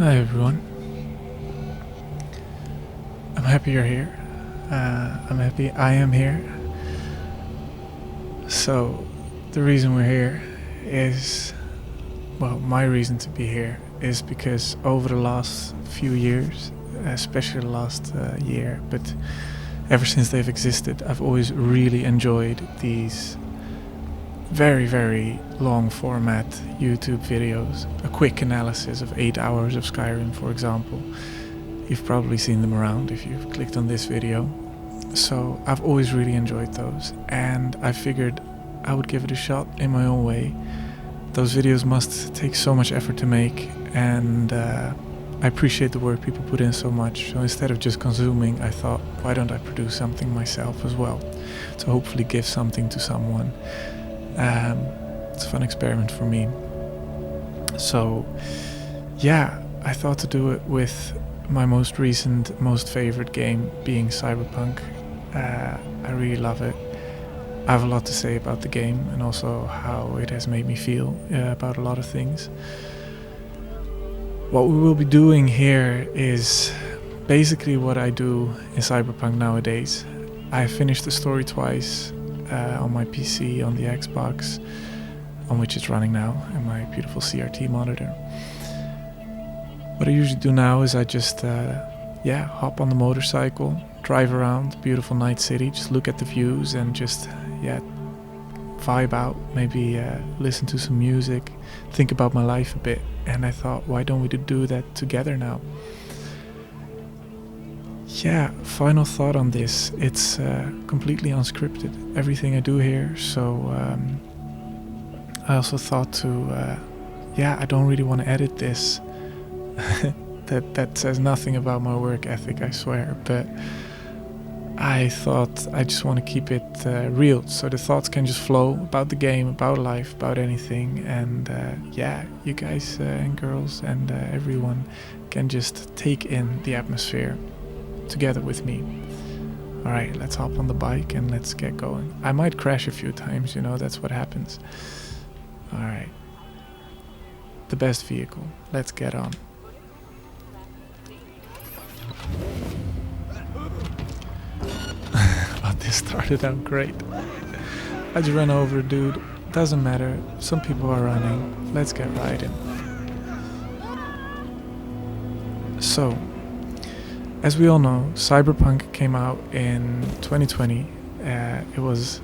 Hi everyone. I'm happy you're here. I'm happy I am here. So, the reason we're here is, well, my reason to be here is because over the last few years, especially the last year, but ever since they've existed, I've always really enjoyed these very, very long format YouTube videos. A quick analysis of 8 hours of Skyrim, for example. You've probably seen them around if you've clicked on this video. So I've always really enjoyed those, and I figured I would give it a shot in my own way. Those videos must take so much effort to make, and I appreciate the work people put in so much. So instead of just consuming, I thought, why don't I produce something myself as well, to hopefully give something to someone. It's a fun experiment for me. So yeah, I thought to do it with my most recent, most favorite game being Cyberpunk. I really love it. I have a lot to say about the game and also how it has made me feel about a lot of things. What we will be doing here is basically what I do in Cyberpunk nowadays. I finished the story twice on my PC, on the Xbox, on which it's running now, and my beautiful CRT monitor. What I usually do now is I just hop on the motorcycle, drive around beautiful night city, just look at the views and just vibe out, maybe listen to some music, think about my life a bit. And I thought, why don't we do that together now? Yeah, final thought on this. It's completely unscripted, everything I do here. So I also thought to, I don't really want to edit this. that says nothing about my work ethic, I swear. But I thought I just want to keep it real, so the thoughts can just flow about the game, about life, about anything. And you guys and girls and everyone can just take in the atmosphere together with me. Alright, let's hop on the bike and let's get going. I might crash a few times, that's what happens. Alright. The best vehicle. Let's get on. Oh, this started out great. I just ran over a dude. Doesn't matter. Some people are running. Let's get riding. So, as we all know, Cyberpunk came out in 2020. It was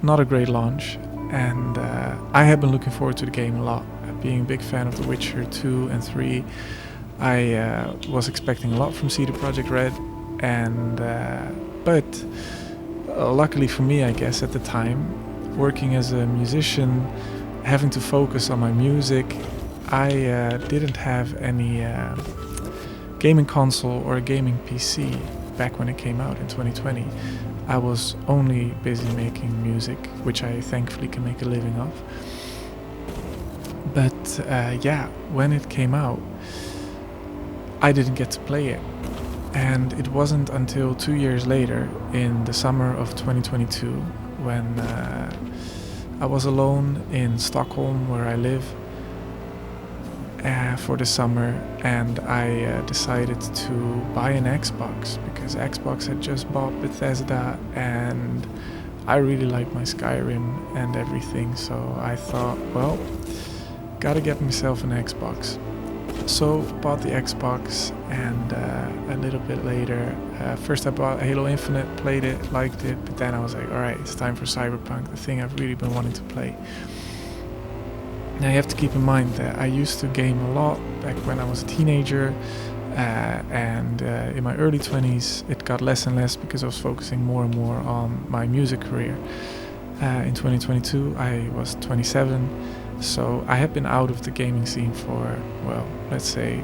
not a great launch, and I have been looking forward to the game a lot. Being a big fan of The Witcher 2 and 3, I was expecting a lot from CD Projekt Red, and but luckily for me, I guess, at the time, working as a musician, having to focus on my music, I didn't have any gaming console or a gaming PC back when it came out in 2020. I was only busy making music, which I thankfully can make a living of. But when it came out, I didn't get to play it. And it wasn't until 2 years later, in the summer of 2022, when I was alone in Stockholm, where I live, for the summer, and I decided to buy an Xbox, because Xbox had just bought Bethesda, and I really like my Skyrim and everything, so I thought, well, gotta get myself an Xbox. So bought the Xbox, and a little bit later, first I bought Halo Infinite, played it, liked it, but then I was like, alright, it's time for Cyberpunk, the thing I've really been wanting to play. Now you have to keep in mind that I used to game a lot back when I was a teenager, and in my early 20s it got less and less because I was focusing more and more on my music career. In 2022 I was 27, so I had been out of the gaming scene for, well, let's say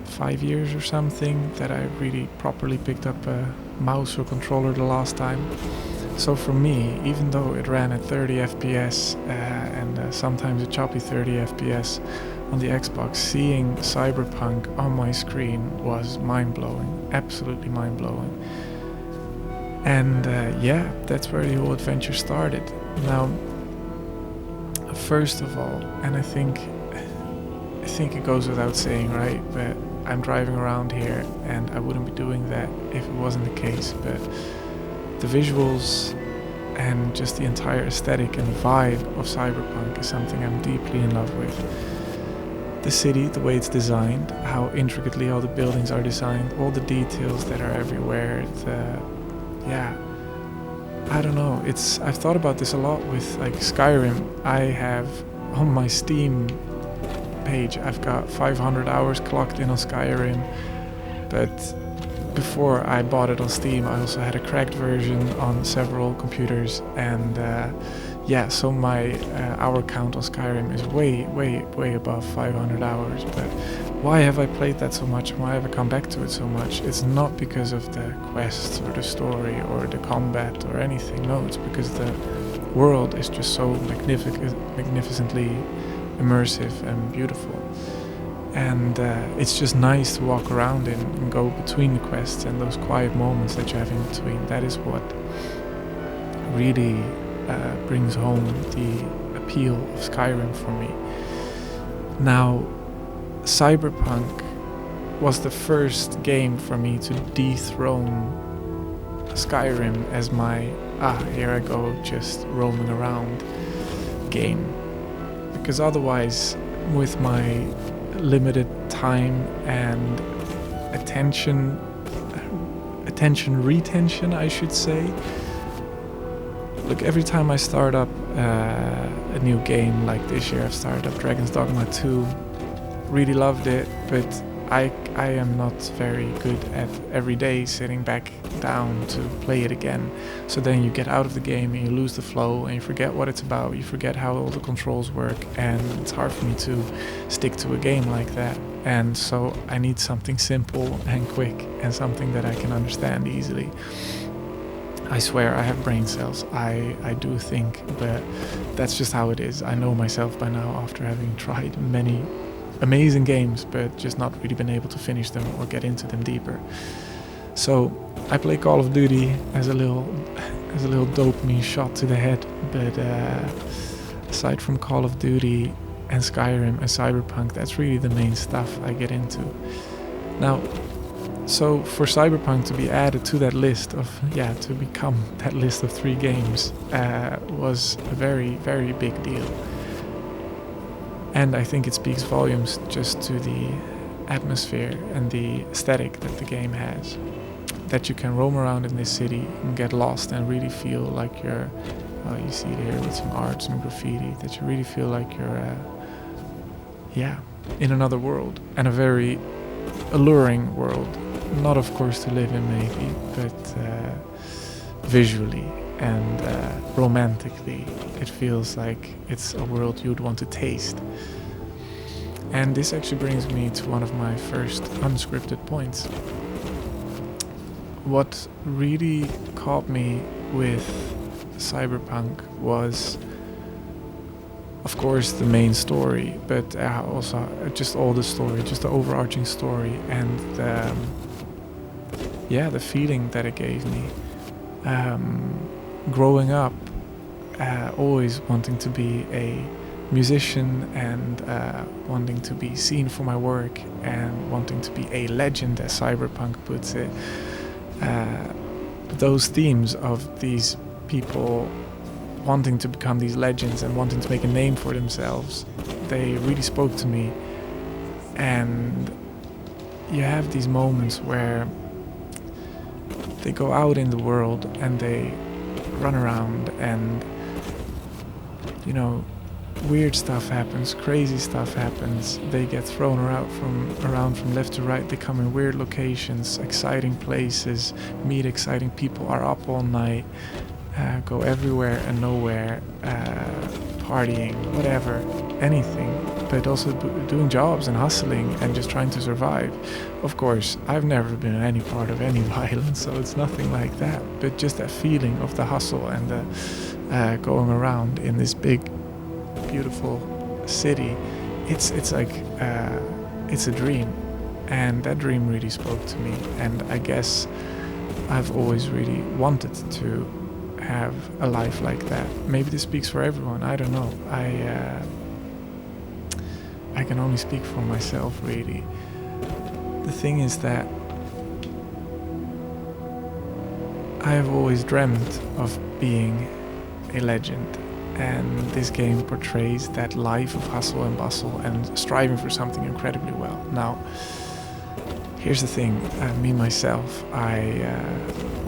5 years or something, that I really properly picked up a mouse or controller the last time. So for me, even though it ran at 30 FPS and sometimes a choppy 30 FPS on the Xbox, seeing Cyberpunk on my screen was mind-blowing, absolutely mind-blowing. And that's where the whole adventure started. Now, first of all, and I think I think it goes without saying, right? But I'm driving around here and I wouldn't be doing that if it wasn't the case. But the visuals and just the entire aesthetic and vibe of Cyberpunk is something I'm deeply in love with. The city, the way it's designed, how intricately all the buildings are designed, all the details that are everywhere, I don't know, I've thought about this a lot with like Skyrim. I have on my Steam page, I've got 500 hours clocked in on Skyrim, but before I bought it on Steam, I also had a cracked version on several computers, and so my hour count on Skyrim is way above 500 hours. But why have I played that so much? Why have I come back to it so much? It's not because of the quests or the story or the combat or anything. No, it's because the world is just so magnificently immersive and beautiful. And it's just nice to walk around in and go between the quests, and those quiet moments that you have in between. That is what really brings home the appeal of Skyrim for me. Now, Cyberpunk was the first game for me to dethrone Skyrim as my here I go just roaming around game, because otherwise, with my limited time and attention retention, I should say. Look, every time I start up a new game, like this year I've started up Dragon's Dogma 2, really loved it, but I am not very good at every day sitting back down to play it again. So then you get out of the game and you lose the flow and you forget what it's about, you forget how all the controls work, and it's hard for me to stick to a game like that. And so I need something simple and quick and something that I can understand easily. I swear I have brain cells, I do think, but that's just how it is. I know myself by now after having tried many amazing games, but just not really been able to finish them or get into them deeper. So I play Call of Duty as a little dopamine shot to the head, but aside from Call of Duty and Skyrim and Cyberpunk, that's really the main stuff I get into. Now, so for Cyberpunk to be added to that list of, to become that list of 3 games was a very, very big deal. And I think it speaks volumes just to the atmosphere and the aesthetic that the game has. That you can roam around in this city and get lost and really feel like you're, you see it here with some art, some graffiti, that you really feel like you're, in another world, and a very alluring world. Not of course to live in maybe, but visually and romantically, it feels like it's a world you'd want to taste. And this actually brings me to one of my first unscripted points. What really caught me with Cyberpunk was, of course, the main story, but also just all the story, just the overarching story, and the feeling that it gave me. Growing up, always wanting to be a musician and wanting to be seen for my work and wanting to be a legend, as Cyberpunk puts it. Those themes of these people wanting to become these legends and wanting to make a name for themselves, they really spoke to me. And you have these moments where they go out in the world and they run around and, weird stuff happens, crazy stuff happens. They get thrown around from left to right. They come in weird locations, exciting places, meet exciting people, are up all night, go everywhere and nowhere, partying, whatever, anything, but also doing jobs and hustling and just trying to survive. Of course, I've never been in any part of any violence, so it's nothing like that, but just that feeling of the hustle and the going around in this big, beautiful city, it's like it's a dream, and that dream really spoke to me. And I guess I've always really wanted to have a life like that. Maybe this speaks for everyone, I don't know. I can only speak for myself, really. The thing is that I have always dreamt of being a legend, and this game portrays that life of hustle and bustle and striving for something incredibly well. Now, here's the thing, me myself, I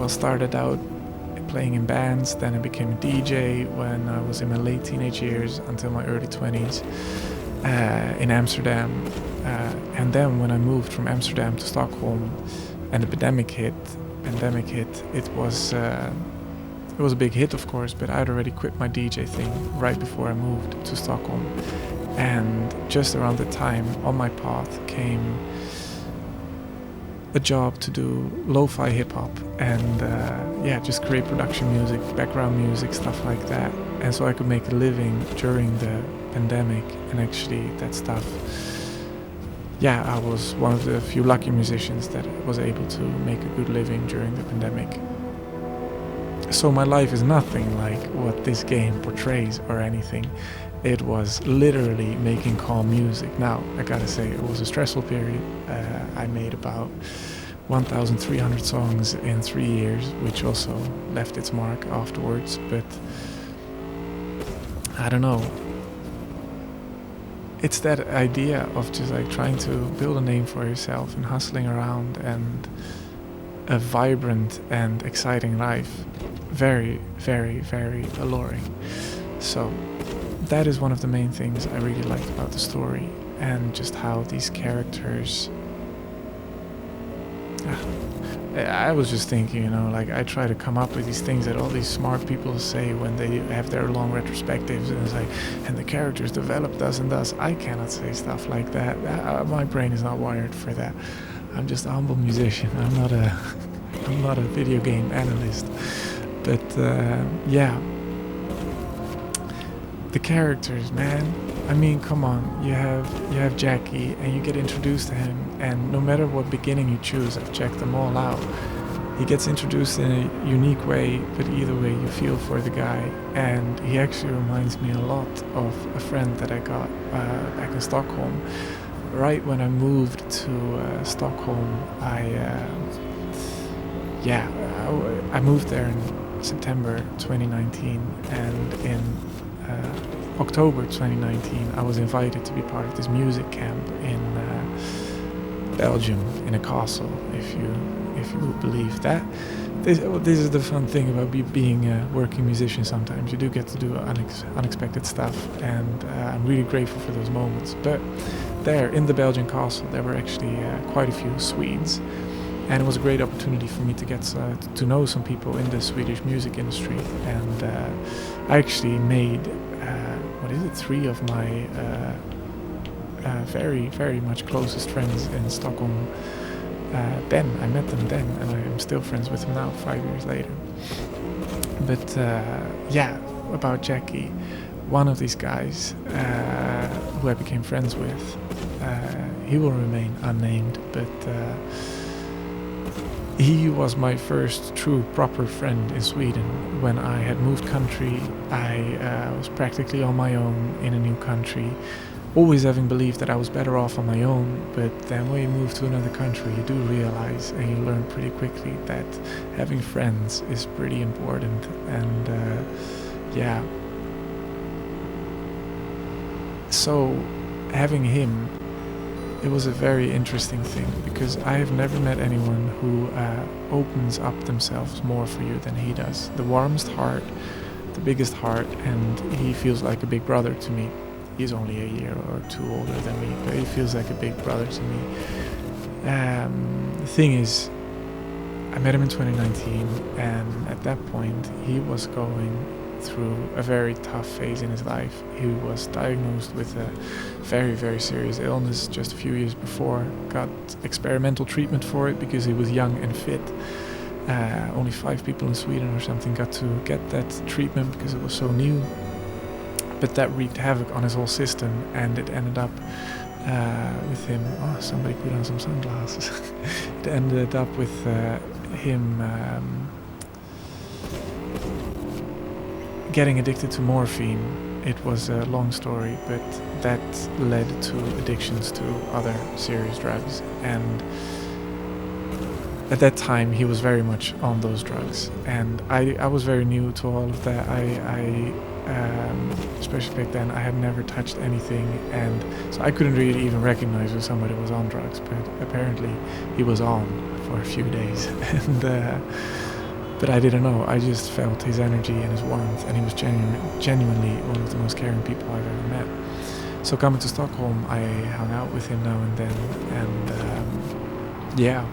started out playing in bands, then I became a DJ when I was in my late teenage years until my early 20s in Amsterdam. And then when I moved from Amsterdam to Stockholm and the pandemic hit, it was a big hit, of course, but I'd already quit my DJ thing right before I moved to Stockholm. And just around the time on my path came a job to do lo-fi hip-hop and just create production music, background music, stuff like that. And so I could make a living during the pandemic, and actually that stuff, I was one of the few lucky musicians that was able to make a good living during the pandemic. So my life is nothing like what this game portrays or anything. It was literally making calm music. Now, I gotta say, it was a stressful period. I made about 1,300 songs in 3 years, which also left its mark afterwards. But I don't know. It's that idea of just like trying to build a name for yourself and hustling around and a vibrant and exciting life. Very, very, very alluring. So that is one of the main things I really liked about the story, and just how these characters... I was just thinking, like I try to come up with these things that all these smart people say when they have their long retrospectives, and it's like, and the characters develop thus and thus. I cannot say stuff like that. My brain is not wired for that. I'm just a humble musician. I'm not a video game analyst. But the characters, man. I mean, come on. You have Jackie, and you get introduced to him, and no matter what beginning you choose, I've checked them all out. He gets introduced in a unique way, but either way, you feel for the guy, and he actually reminds me a lot of a friend that I got back in Stockholm. Right when I moved to Stockholm, I moved there in September 2019, and in October 2019 I was invited to be part of this music camp in Belgium, in a castle, if you would believe that. This is the fun thing about being a working musician. Sometimes you do get to do unexpected stuff, and I'm really grateful for those moments. But there in the Belgian castle there were actually quite a few Swedes, and it was a great opportunity for me to get to know some people in the Swedish music industry. And I actually made 3 of my very, very much closest friends in Stockholm. Then I met them then, and I am still friends with them now 5 years later. But about Jackie, one of these guys who I became friends with, he will remain unnamed, but he was my first true proper friend in Sweden. When I had moved country, I was practically on my own in a new country, always having believed that I was better off on my own. But then when you move to another country, you do realize, and you learn pretty quickly, that having friends is pretty important. And so having him, it was a very interesting thing, because I have never met anyone who opens up themselves more for you than he does. The warmest heart, the biggest heart, and he feels like a big brother to me. He's only a year or two older than me, but he feels like a big brother to me. The thing is, I met him in 2019, and at that point he was going through a very tough phase in his life. He was diagnosed with a very, very serious illness just a few years before, got experimental treatment for it because he was young and fit. Only 5 people in Sweden or something got to get that treatment because it was so new. But that wreaked havoc on his whole system, and it ended up with him... Oh, somebody put on some sunglasses. It ended up with him... getting addicted to morphine it was a long story, but that led to addictions to other serious drugs. And at that time, he was very much on those drugs, and I was very new to all of that. Especially back then, I had never touched anything, and so I couldn't really even recognize when somebody was on drugs. But apparently, he was on for a few days, and but I didn't know. I just felt his energy and his warmth, and he was genuinely one of the most caring people I've ever met. So coming to Stockholm, I hung out with him now and then, and yeah.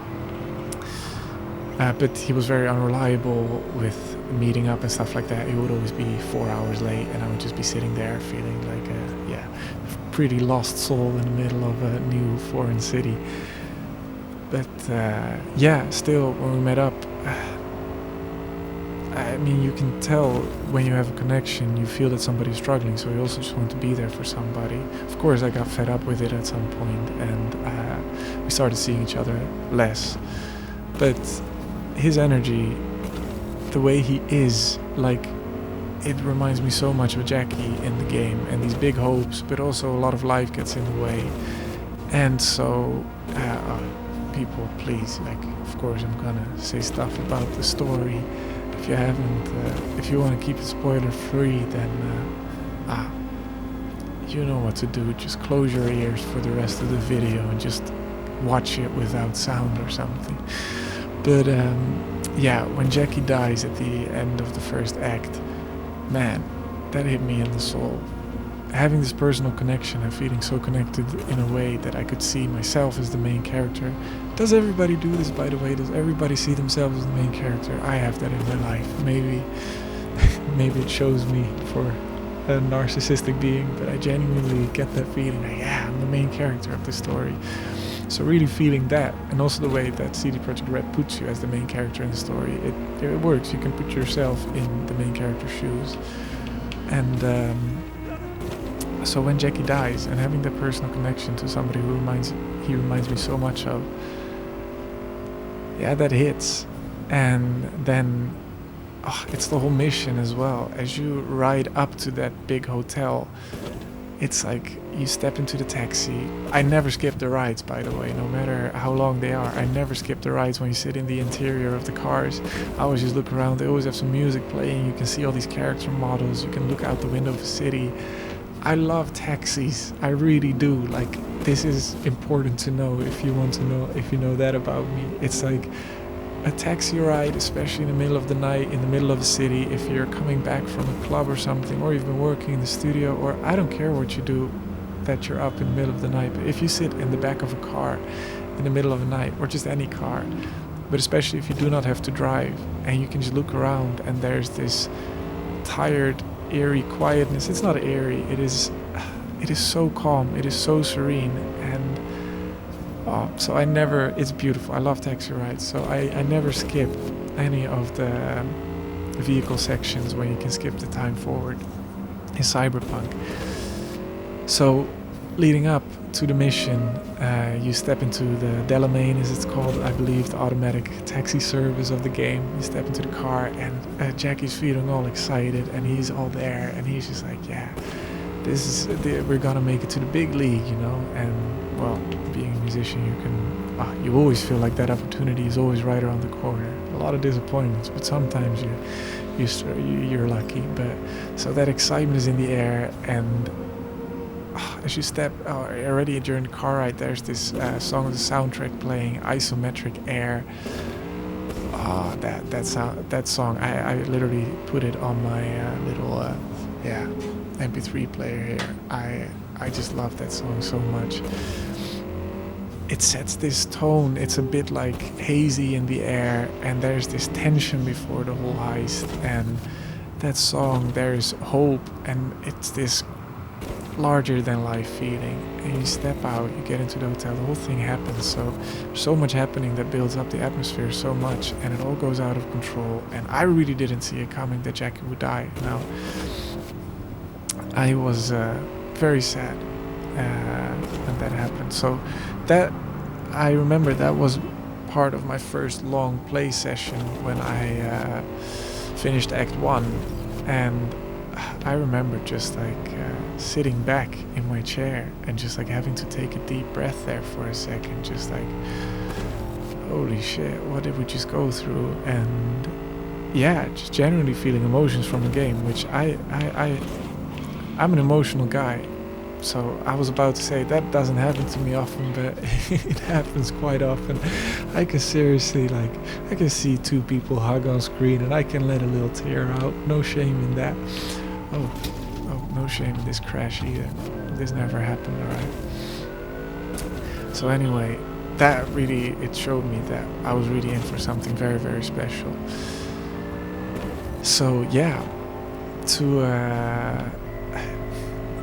But he was very unreliable with meeting up and stuff like that. He would always be 4 hours late, and I would just be sitting there feeling like a pretty lost soul in the middle of a new foreign city. But still, when we met up, I mean, you can tell when you have a connection, you feel that somebody's struggling, so you also just want to be there for somebody. Of course, I got fed up with it at some point, and we started seeing each other less. But his energy, the way he is, like, it reminds me so much of Jackie in the game, and these big hopes, but also a lot of life gets in the way. And so, people, please, like, of course I'm gonna say stuff about the story. If you haven't, if you want to keep it spoiler free, then you know what to do. Just close your ears for the rest of the video and just watch it without sound or something. But when Jackie dies at the end of the first act, man, that hit me in the soul. Having this personal connection and feeling so connected in a way that I could see myself as the main character. Does everybody do this, by the way? Does everybody see themselves as the main character? I have that in my life. Maybe it shows me for a narcissistic being, but I genuinely get that feeling like, yeah, I'm the main character of the story. So really feeling that, and also the way that CD Projekt Red puts you as the main character in the story, it works. You can put yourself in the main character's shoes. And so when Jackie dies, and having that personal connection to somebody who reminds me so much of, yeah, that hits. And then it's the whole mission as well. As you ride up to that big hotel, it's like you step into the taxi. I never skip the rides, by the way, no matter how long they are. I never skip the rides when you sit in the interior of the cars. I always just look around. They always have some music playing. You can see all these character models. You can look out the window of the city. I love taxis. I really do. Like, this is important to know if you want to know, if you know that about me. It's like a taxi ride, especially in the middle of the night, in the middle of the city, if you're coming back from a club or something, or you've been working in the studio, or I don't care what you do, that you're up in the middle of the night, but if you sit in the back of a car in the middle of the night, or just any car, but especially if you do not have to drive, and you can just look around, and there's this tired, eerie quietness. It's not eerie, it is so calm, it is so serene, and so it's beautiful. I love taxi rides, so I never skip any of the vehicle sections when you can skip the time forward in Cyberpunk. So leading up to the mission, you step into the Delamain, as it's called, I believe, the automatic taxi service of the game. You step into the car, and Jackie's feeling all excited, and he's all there, and he's just like, yeah, we're gonna make it to the big league, you know. And well, being a musician, you always feel like that opportunity is always right around the corner. A lot of disappointments, but sometimes you're lucky. But so that excitement is in the air, and as you step already during the car ride, there's this song of the soundtrack playing, Isometric Air. That song, I literally put it on my little MP3 player here. I just love that song so much. It sets this tone. It's a bit like hazy in the air, and there's this tension before the whole heist, and that song, there's hope, and it's this larger than life feeling. And you step out, you get into the hotel, the whole thing happens. So much happening that builds up the atmosphere so much, and it all goes out of control. And I really didn't see it coming that Jackie would die. Now, I was very sad when that happened. So that, I remember that was part of my first long play session when I finished Act 1, and I remember just like sitting back in my chair and just like having to take a deep breath there for a second, just like, holy shit, what did we just go through? And yeah, just generally feeling emotions from the game, which I'm an emotional guy. So I was about to say that doesn't happen to me often, but it happens quite often. I can seriously, like, I can see two people hug on screen and I can let a little tear out. No shame in that. Oh, no shame in this crash either. This never happened, alright? So anyway, that really, it showed me that I was really in for something very, very special. So yeah,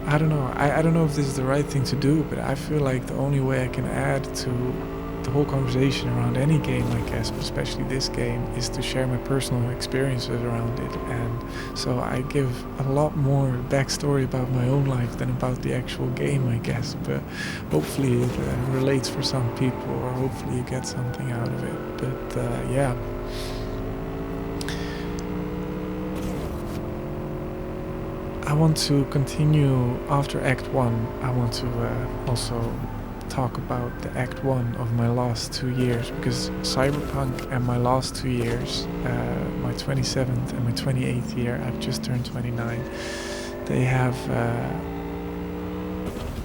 I don't know. I don't know if this is the right thing to do, but I feel like the only way I can add to the whole conversation around any game, I guess, but especially this game, is to share my personal experiences around it. And so I give a lot more backstory about my own life than about the actual game, I guess. But hopefully it relates for some people, or hopefully you get something out of it. But yeah. I want to continue after Act 1. I want to also talk about the Act 1 of my last 2 years, because Cyberpunk and my last 2 years, my 27th and my 28th year, I've just turned 29,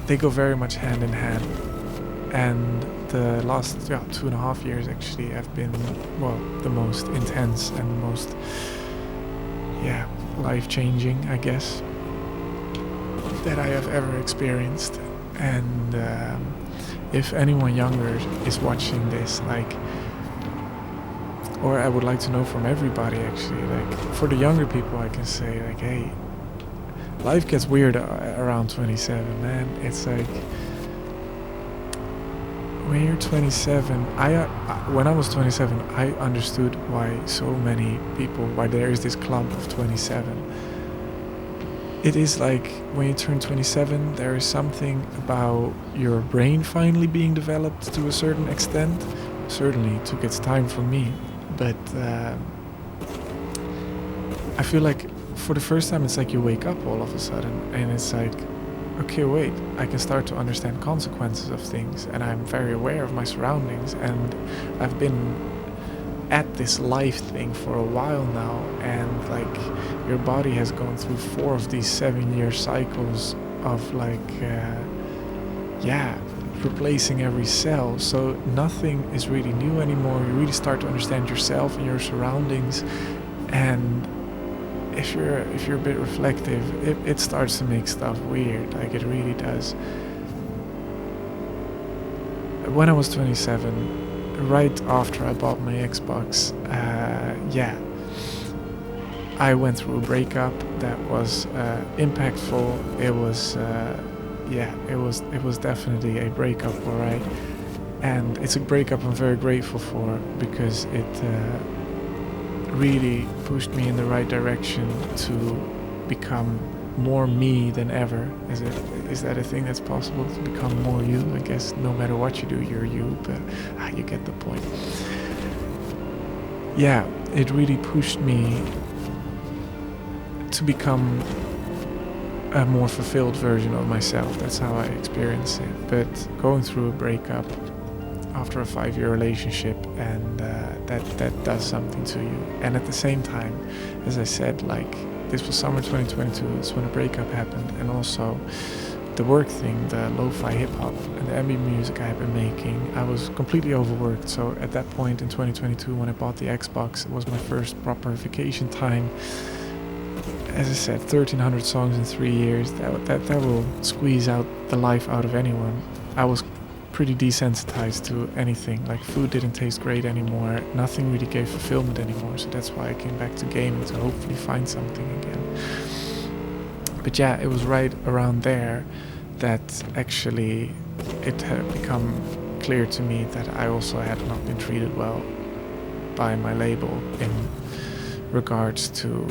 they go very much hand in hand. And the last 2.5 years actually have been, well, the most intense and most, life-changing, I guess, that I have ever experienced. And if anyone younger is watching this, like, or I would like to know from everybody actually, like, for the younger people I can say, like, hey, life gets weird around 27, man. It's like, when you're 27, when I was 27, I understood why so many people, why there is this club of 27. It is like when you turn 27, there is something about your brain finally being developed to a certain extent. Certainly it took its time for me, but I feel like for the first time it's like you wake up all of a sudden and it's like, okay, wait, I can start to understand consequences of things, and I'm very aware of my surroundings, and I've been at this life thing for a while now, and like your body has gone through 4 of these 7-year cycles of like replacing every cell, so nothing is really new anymore. You really start to understand yourself and your surroundings, and if you're a bit reflective, it starts to make stuff weird, like it really does. When I was 27, right after I bought my Xbox, I went through a breakup that was impactful. It was definitely a breakup, alright. And it's a breakup I'm very grateful for, because it really pushed me in the right direction to become more me than ever. Is that a thing that's possible, to become more you? I guess no matter what you do, you're you, but you get the point. Yeah, it really pushed me to become a more fulfilled version of myself. That's how I experience it. But going through a breakup after a 5-year relationship, and that does something to you. And at the same time, as I said, like, this was summer 2022, that's when a breakup happened, and also the work thing, the lo-fi hip-hop and the ambient music I had been making, I was completely overworked. So at that point in 2022, when I bought the Xbox, it was my first proper vacation time. As I said, 1,300 songs in 3 years, that will squeeze out the life out of anyone. I was pretty desensitized to anything, like food didn't taste great anymore, nothing really gave fulfillment anymore, so that's why I came back to gaming, to hopefully find something again. But yeah, it was right around there that actually it had become clear to me that I also had not been treated well by my label in regards to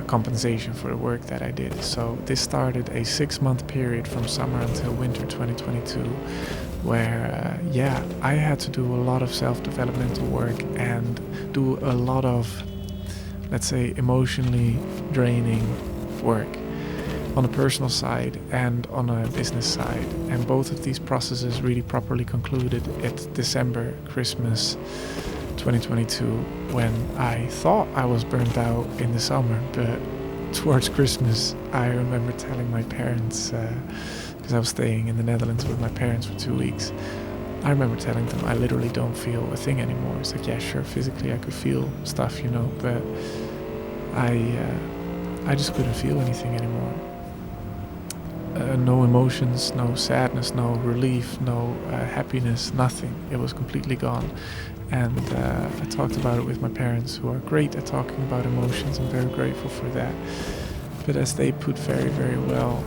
compensation for the work that I did. So this started a 6-month period from summer until winter 2022, where I had to do a lot of self-developmental work and do a lot of, let's say, emotionally draining work, on a personal side and on a business side. And both of these processes really properly concluded at December, Christmas 2022, when I thought I was burnt out in the summer, but towards Christmas I remember telling my parents, because I was staying in the Netherlands with my parents for 2 weeks, I remember telling them I literally don't feel a thing anymore. It's like, yeah, sure, physically I could feel stuff, you know, but I just couldn't feel anything anymore. No emotions, no sadness, no relief, no happiness, nothing. It was completely gone. And I talked about it with my parents, who are great at talking about emotions. I'm very grateful for that. But as they put very, very well,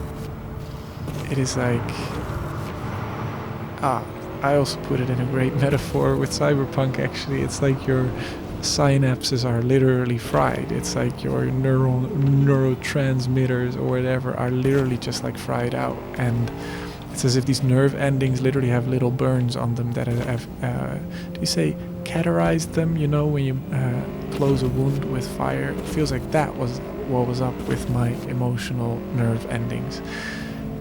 it is like... I also put it in a great metaphor with Cyberpunk, actually. It's like your synapses are literally fried. It's like your neurotransmitters or whatever are literally just like fried out. And it's as if these nerve endings literally have little burns on them that have, do you say cauterized them? You know, when you close a wound with fire. It feels like that was what was up with my emotional nerve endings.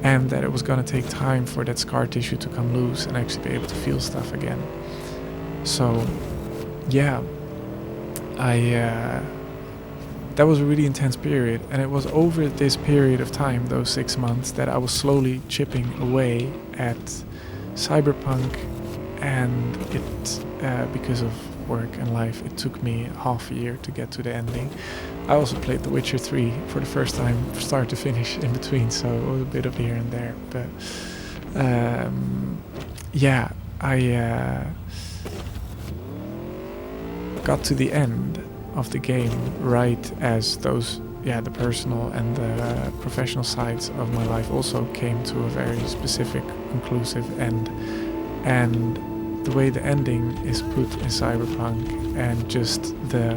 And that it was going to take time for that scar tissue to come loose and actually be able to feel stuff again. So, yeah, that was a really intense period. And it was over this period of time, those 6 months, that I was slowly chipping away at Cyberpunk. And it, because of work and life, it took me half a year to get to the ending. I also played The Witcher 3 for the first time, start to finish in between, so it was a bit of here and there. But yeah, I got to the end of the game right as those, the personal and the professional sides of my life also came to a very specific, conclusive end. And the way the ending is put in Cyberpunk, and just the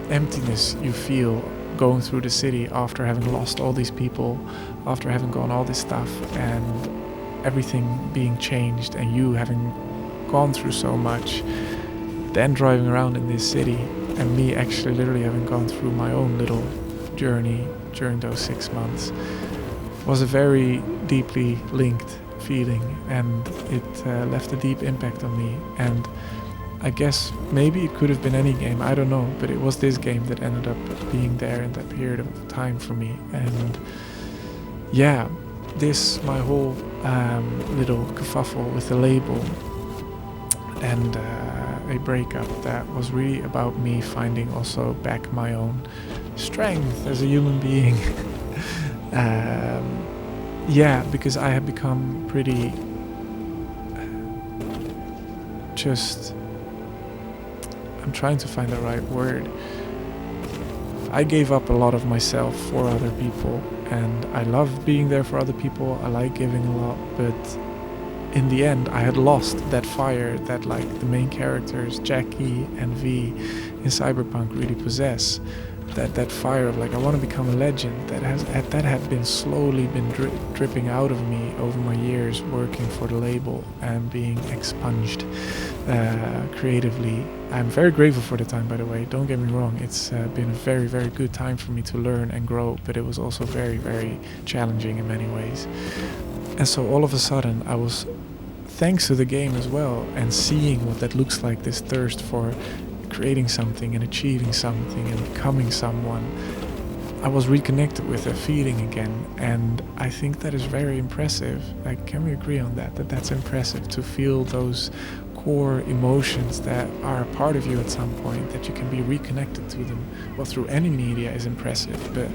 emptiness you feel going through the city after having lost all these people, after having gone all this stuff, and everything being changed, and you having gone through so much, then driving around in this city, and me actually literally having gone through my own little journey during those 6 months, was a very deeply linked feeling, and it left a deep impact on me. And I guess maybe it could have been any game, I don't know, but it was this game that ended up being there in that period of time for me. And yeah, this, my whole little kerfuffle with the label and a breakup, that was really about me finding also back my own strength as a human being. Yeah, because I had become pretty I'm trying to find the right word. I gave up a lot of myself for other people, and I love being there for other people. I like giving a lot, but in the end I had lost that fire that like the main characters Jackie and V in Cyberpunk really possess. That fire of like, I want to become a legend, that had been slowly dripping out of me over my years working for the label and being expunged creatively. I'm very grateful for the time, by the way, don't get me wrong. It's been a very, very good time for me to learn and grow, but it was also very, very challenging in many ways. And so all of a sudden I was, thanks to the game as well, and seeing what that looks like, this thirst for creating something and achieving something and becoming someone, I was reconnected with that feeling again. And I think that is very impressive. Like, can we agree on that? That's impressive, to feel those core emotions that are a part of you at some point, that you can be reconnected to them. Well, through any media is impressive, but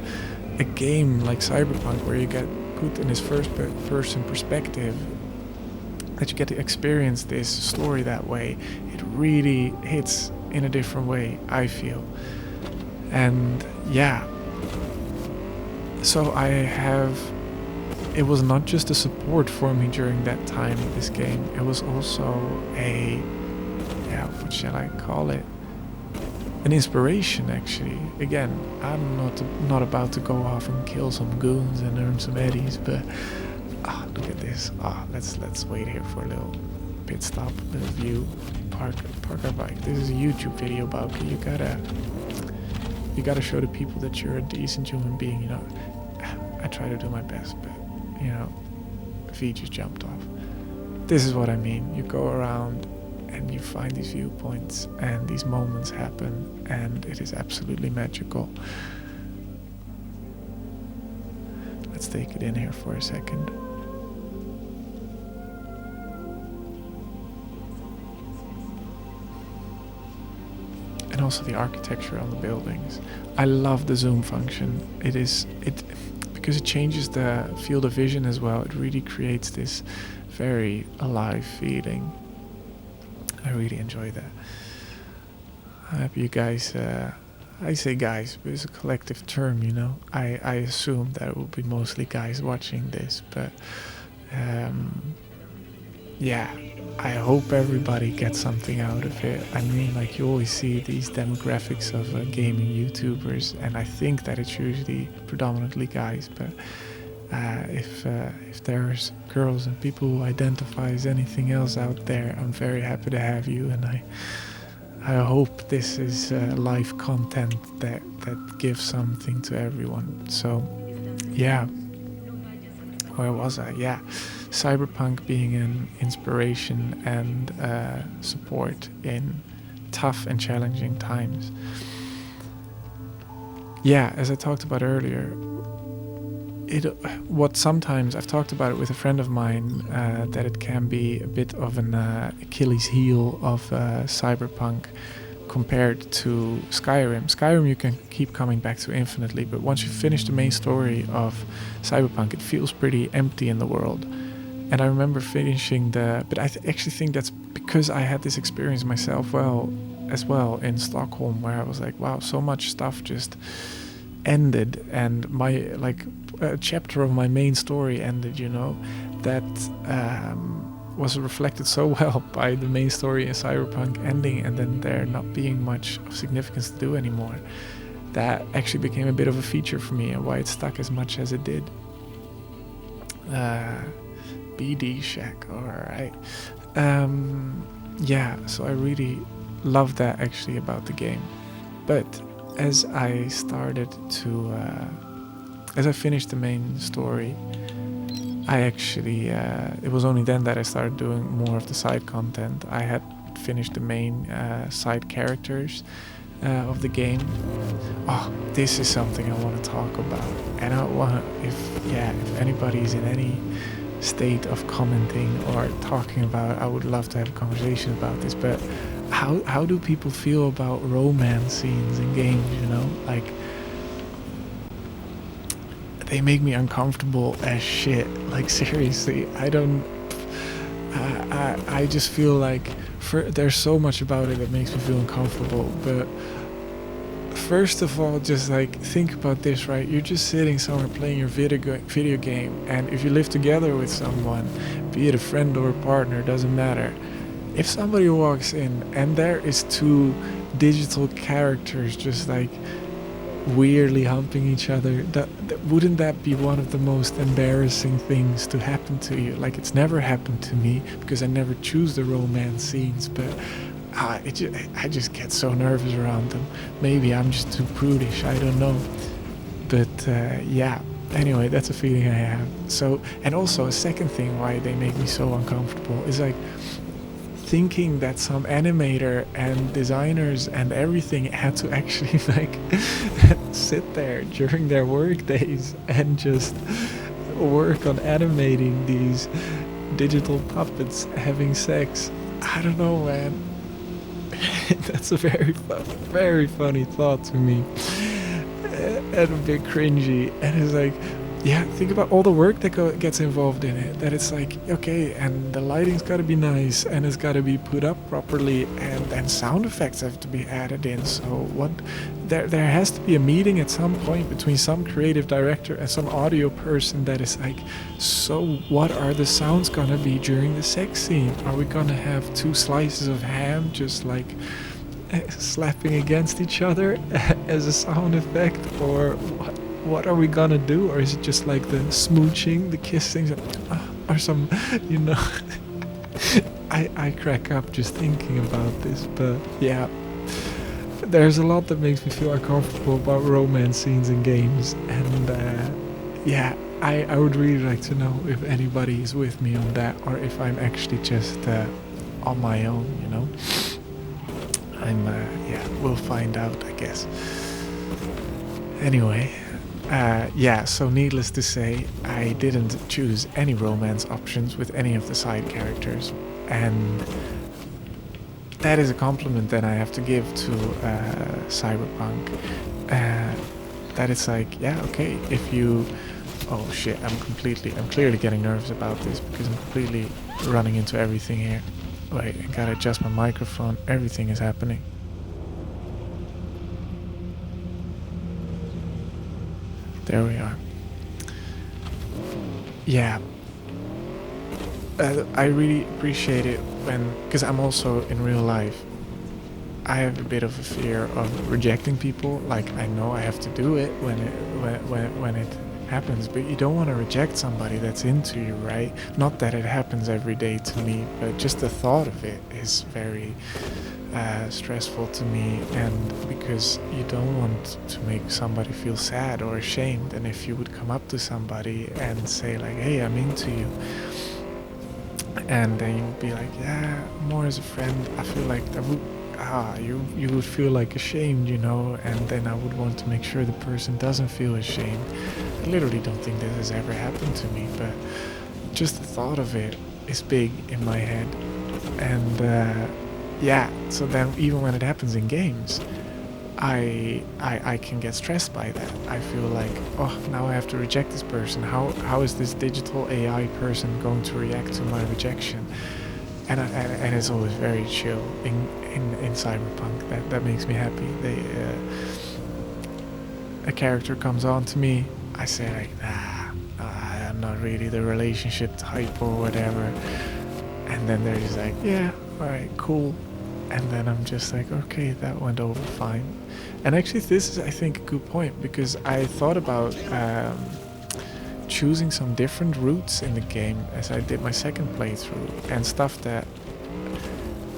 a game like Cyberpunk, where you get put in this first person perspective, that you get to experience this story that way, it really hits in a different way, I feel. And yeah, so it was not just a support for me during that time, this game, it was also what shall I call it, an inspiration, actually. Again, I'm not about to go off and kill some goons and earn some eddies, but look at this. Let's wait here for a little pit stop, a little view. Park our bike. This is a YouTube video, Bauke. You gotta you gotta show the people that you're a decent human being, you know. I try to do my best, but, you know, V just jumped off. This is what I mean. You go around and you find these viewpoints and these moments happen, and it is absolutely magical. Let's take it in here for a second. And also the architecture on the buildings. I love the zoom function. Because it changes the field of vision as well. It really creates this very alive feeling. I really enjoy that. I hope you guys, I say guys, but it's a collective term, you know. I assume that it will be mostly guys watching this, but yeah, I hope everybody gets something out of it. I mean, like, you always see these demographics of gaming YouTubers, and I think that it's usually predominantly guys, but if there's girls and people who identify as anything else out there, I'm very happy to have you, and I hope this is live content that gives something to everyone. So yeah, where was I? Yeah, Cyberpunk being an inspiration and support in tough and challenging times. Yeah, as I talked about earlier, what sometimes I've talked about it with a friend of mine, that it can be a bit of an Achilles heel of Cyberpunk compared to Skyrim. Skyrim you can keep coming back to infinitely, but once you finish the main story of Cyberpunk, it feels pretty empty in the world. And I remember finishing but I actually think that's because I had this experience myself as well in Stockholm, where I was like, wow, so much stuff just ended, and my a chapter of my main story ended, you know, that was reflected so well by the main story in Cyberpunk ending, and then there not being much of significance to do anymore. That actually became a bit of a feature for me, and why it stuck as much as it did. BD Shack, alright. Yeah, so I really love that actually about the game. But as I started to as I finished the main story, I actually it was only then that I started doing more of the side content. I had finished the main side characters of the game. Oh, this is something I want to talk about, and I want, if anybody's in any state of commenting or talking about it, I would love to have a conversation about this. But how do people feel about romance scenes in games, you know? Like, they make me uncomfortable as shit. Like, seriously, I just feel like there's so much about it that makes me feel uncomfortable. But first of all, just like, think about this, right? You're just sitting somewhere playing your video game, and if you live together with someone, be it a friend or a partner, doesn't matter. If somebody walks in and there is two digital characters just like weirdly humping each other, wouldn't that be one of the most embarrassing things to happen to you? Like, it's never happened to me because I never choose the romance scenes, but I just get so nervous around them. Maybe I'm just too prudish, I don't know. But yeah, anyway, that's a feeling I have. So, and also a second thing why they make me so uncomfortable is like thinking that some animator and designers and everything had to actually like sit there during their work days and just work on animating these digital puppets having sex. I don't know, man. That's a very funny thought to me, and a bit cringy. And it's like, yeah, think about all the work that gets involved in it. That it's like, okay, and the lighting's got to be nice, and it's got to be put up properly, and sound effects have to be added in. So what? There has to be a meeting at some point between some creative director and some audio person that is like, so what are the sounds gonna be during the sex scene? Are we gonna have two slices of ham just like slapping against each other as a sound effect, or what are we gonna do? Or is it just like the smooching, the kissing, or some, you know? I crack up just thinking about this, but yeah. there's a lot that makes me feel uncomfortable about romance scenes in games, and yeah, I would really like to know if anybody is with me on that, or if I'm actually just on my own, you know. Yeah, we'll find out, I guess. Anyway, yeah, so needless to say, I didn't choose any romance options with any of the side characters, and that is a compliment that I have to give to Cyberpunk. That it's like, yeah, okay, if you... Oh shit, I'm clearly getting nervous about this because I'm completely running into everything here. Wait, I gotta adjust my microphone, everything is happening. There we are. Yeah. I really appreciate it when... Because I'm also, in real life, I have a bit of a fear of rejecting people. Like, I know I have to do it when it happens, but you don't want to reject somebody that's into you, right? Not that it happens every day to me, but just the thought of it is very stressful to me, and because you don't want to make somebody feel sad or ashamed. And if you would come up to somebody and say like, hey, I'm into you, and then you would be like, yeah, more as a friend, I feel like that would... you would feel like ashamed, you know, and then I would want to make sure the person doesn't feel ashamed. I literally don't think this has ever happened to me, but just the thought of it is big in my head. And yeah, so then even when it happens in games, I can get stressed by that. I feel like, oh, now I have to reject this person. How is this digital AI person going to react to my rejection? And it's always very chill in Cyberpunk. That makes me happy. A character comes on to me, I say like, nah, I'm not really the relationship type or whatever. And then they're just like, yeah, alright, cool. And then I'm just like, okay, that went over fine. And actually this is, I think, a good point, because I thought about choosing some different routes in the game as I did my second playthrough, and stuff that...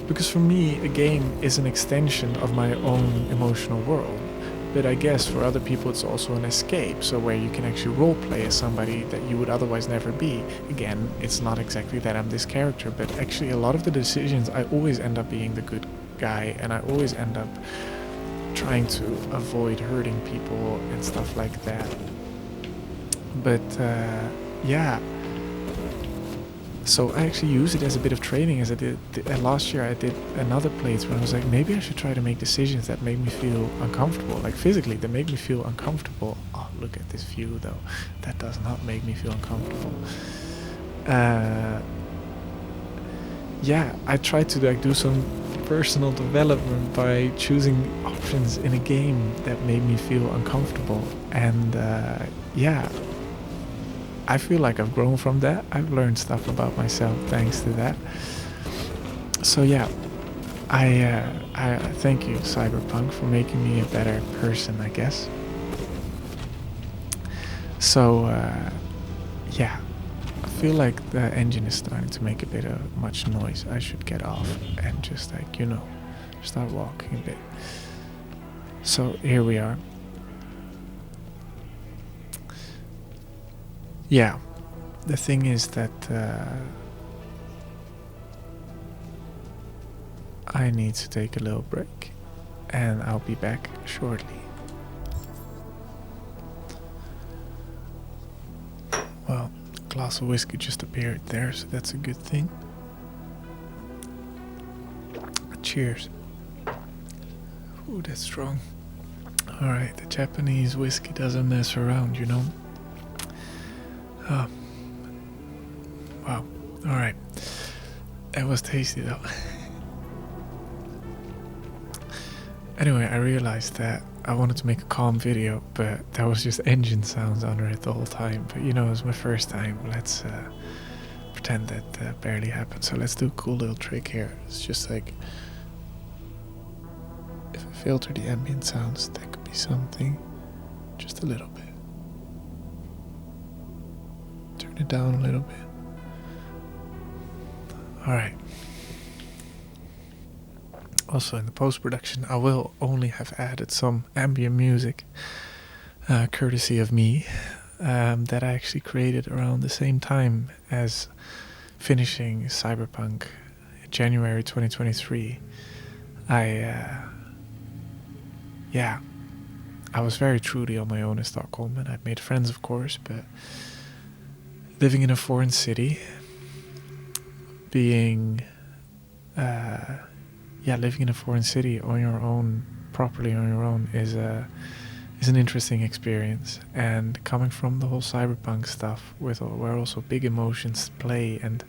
Because for me, a game is an extension of my own emotional world. But I guess for other people it's also an escape, so where you can actually roleplay as somebody that you would otherwise never be. Again, it's not exactly that I'm this character, but actually a lot of the decisions, I always end up being the good guy, and I always end up trying to avoid hurting people and stuff like that. But yeah, so I actually use it as a bit of training, as I did last year. I did another playthrough and I was like, maybe I should try to make decisions that make me feel uncomfortable, like physically, that make me feel uncomfortable. Oh, look at this view though, that does not make me feel uncomfortable. Yeah, I tried to like do some personal development by choosing options in a game that made me feel uncomfortable, and yeah, I feel like I've grown from that. I've learned stuff about myself thanks to that. So yeah, I thank you, Cyberpunk, for making me a better person, I guess. So yeah, I feel like the engine is starting to make a bit of much noise. I should get off and just like, you know, start walking a bit. So here we are. Yeah, the thing is that I need to take a little break, and I'll be back shortly. Well, a glass of whiskey just appeared there, so that's a good thing. Cheers. Ooh, that's strong. Alright, the Japanese whiskey doesn't mess around, you know. Wow, alright. It was tasty though. Anyway, I realized that I wanted to make a calm video, but there was just engine sounds under it the whole time. But you know, it was my first time. Let's pretend that barely happened. So let's do a cool little trick here. It's just like, if I filter the ambient sounds, that could be something. Just a little bit. Turn it down a little bit. Alright. Also in the post-production I will only have added some ambient music, courtesy of me, that I actually created around the same time as finishing Cyberpunk, January 2023. Yeah, I was very truly on my own in Stockholm, and I've made friends, of course, but living in a foreign city, being, living in a foreign city on your own, properly on your own, is an interesting experience. And coming from the whole cyberpunk stuff, where also big emotions play, and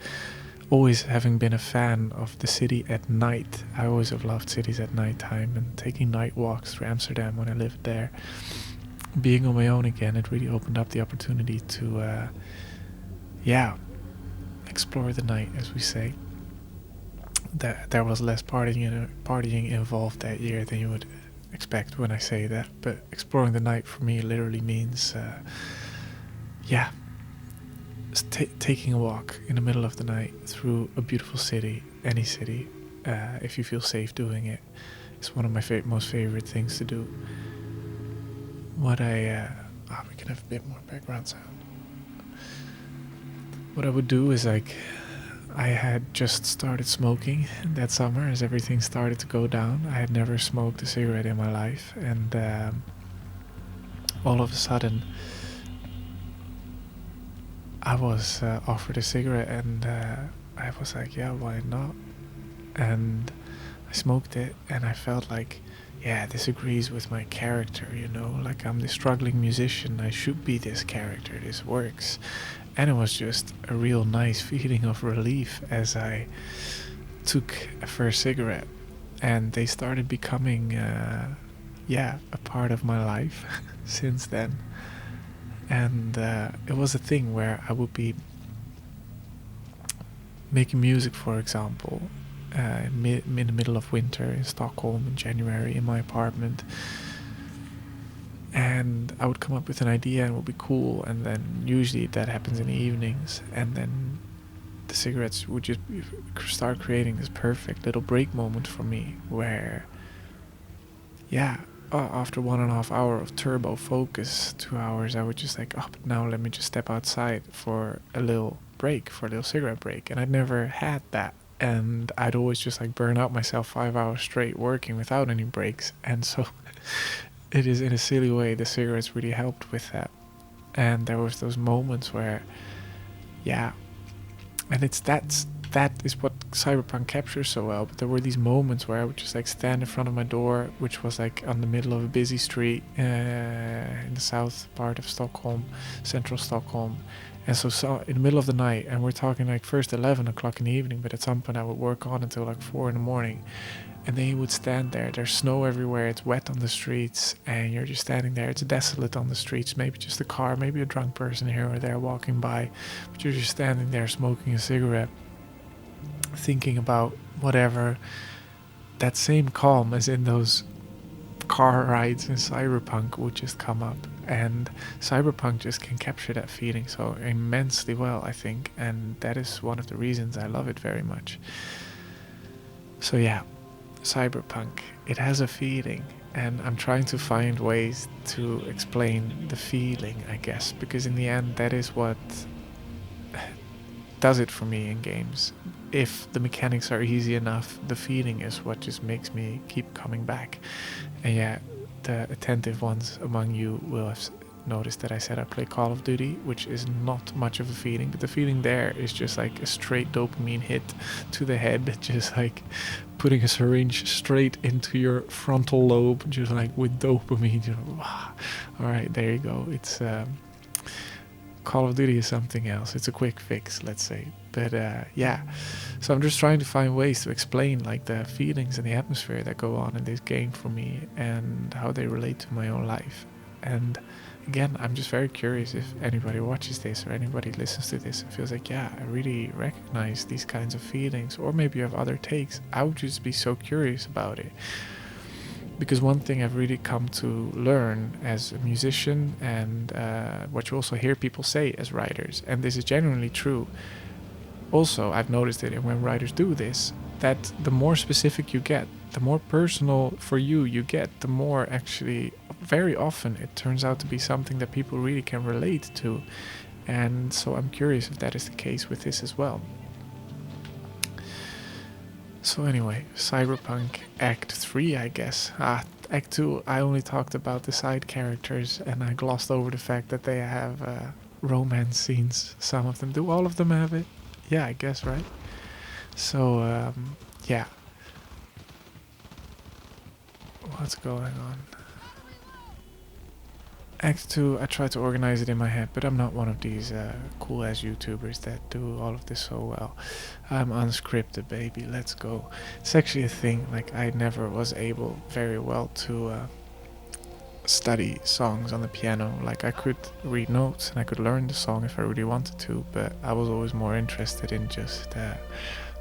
always having been a fan of the city at night, I always have loved cities at night time, and taking night walks through Amsterdam when I lived there. Being on my own again, it really opened up the opportunity to, explore the night, as we say. There was less partying involved that year than you would expect when I say that, but exploring the night for me literally means, taking a walk in the middle of the night through a beautiful city, any city, if you feel safe doing it. It's one of my most favorite things to do. We can have a bit more background sound. What I would do is, like, I had just started smoking that summer as everything started to go down. I had never smoked a cigarette in my life, and all of a sudden I was offered a cigarette, and I was like, yeah, why not? And I smoked it, and I felt like, yeah, this agrees with my character, like I'm the struggling musician, I should be this character, this works. And it was just a real nice feeling of relief as I took a first cigarette, and they started becoming a part of my life since then. And it was a thing where I would be making music, for example, in the middle of winter in Stockholm in January in my apartment, and I would come up with an idea and it would be cool, and then usually that happens in the evenings, and then the cigarettes would just start creating this perfect little break moment for me where, after 1.5 hours of turbo focus, 2 hours, I would just like, but now let me just step outside for a little cigarette break. And I'd never had that, and I'd always just like burn out myself 5 hours straight working without any breaks. And so it is, in a silly way, the cigarettes really helped with that. And there was those moments where, and that is what Cyberpunk captures so well. But there were these moments where I would just like stand in front of my door, which was like on the middle of a busy street in the south part of Stockholm, central Stockholm. And so in the middle of the night, and we're talking like first 11 o'clock in the evening, but at some point I would work on until like 4 in the morning. And then you would stand there, there's snow everywhere, it's wet on the streets, and you're just standing there, it's desolate on the streets, maybe just a car, maybe a drunk person here or there walking by, but you're just standing there smoking a cigarette, thinking about whatever. That same calm as in those car rides in Cyberpunk would just come up, and Cyberpunk just can capture that feeling so immensely well, I think, and that is one of the reasons I love it very much. So Cyberpunk, it has a feeling, and I'm trying to find ways to explain the feeling, I guess, because in the end that is what does it for me in games. If the mechanics are easy enough, the feeling is what just makes me keep coming back. And the attentive ones among you will have noticed that I said I play Call of Duty, which is not much of a feeling, but the feeling there is just like a straight dopamine hit to the head, just like putting a syringe straight into your frontal lobe, just like with dopamine. Alright, there you go. It's Call of Duty is something else. It's a quick fix, let's say. But so I'm just trying to find ways to explain like the feelings and the atmosphere that go on in this game for me, and how they relate to my own life. And again, I'm just very curious if anybody watches this or anybody listens to this and feels like, I really recognize these kinds of feelings, or maybe you have other takes. I would just be so curious about it. Because one thing I've really come to learn as a musician, and what you also hear people say as writers, and this is genuinely true, also, I've noticed it, and when writers do this, that the more specific you get, the more personal for you get, the more actually, very often, it turns out to be something that people really can relate to. And so I'm curious if that is the case with this as well. So anyway, Cyberpunk Act 3, I guess. Act 2, I only talked about the side characters, and I glossed over the fact that they have romance scenes. Some of them do. All of them have it? Yeah, I guess, right? So, yeah. What's going on? Act 2, I try to organize it in my head, but I'm not one of these cool-ass YouTubers that do all of this so well. I'm unscripted, baby, let's go. It's actually a thing, like, I never was able very well to study songs on the piano. Like, I could read notes and I could learn the song if I really wanted to, but I was always more interested in just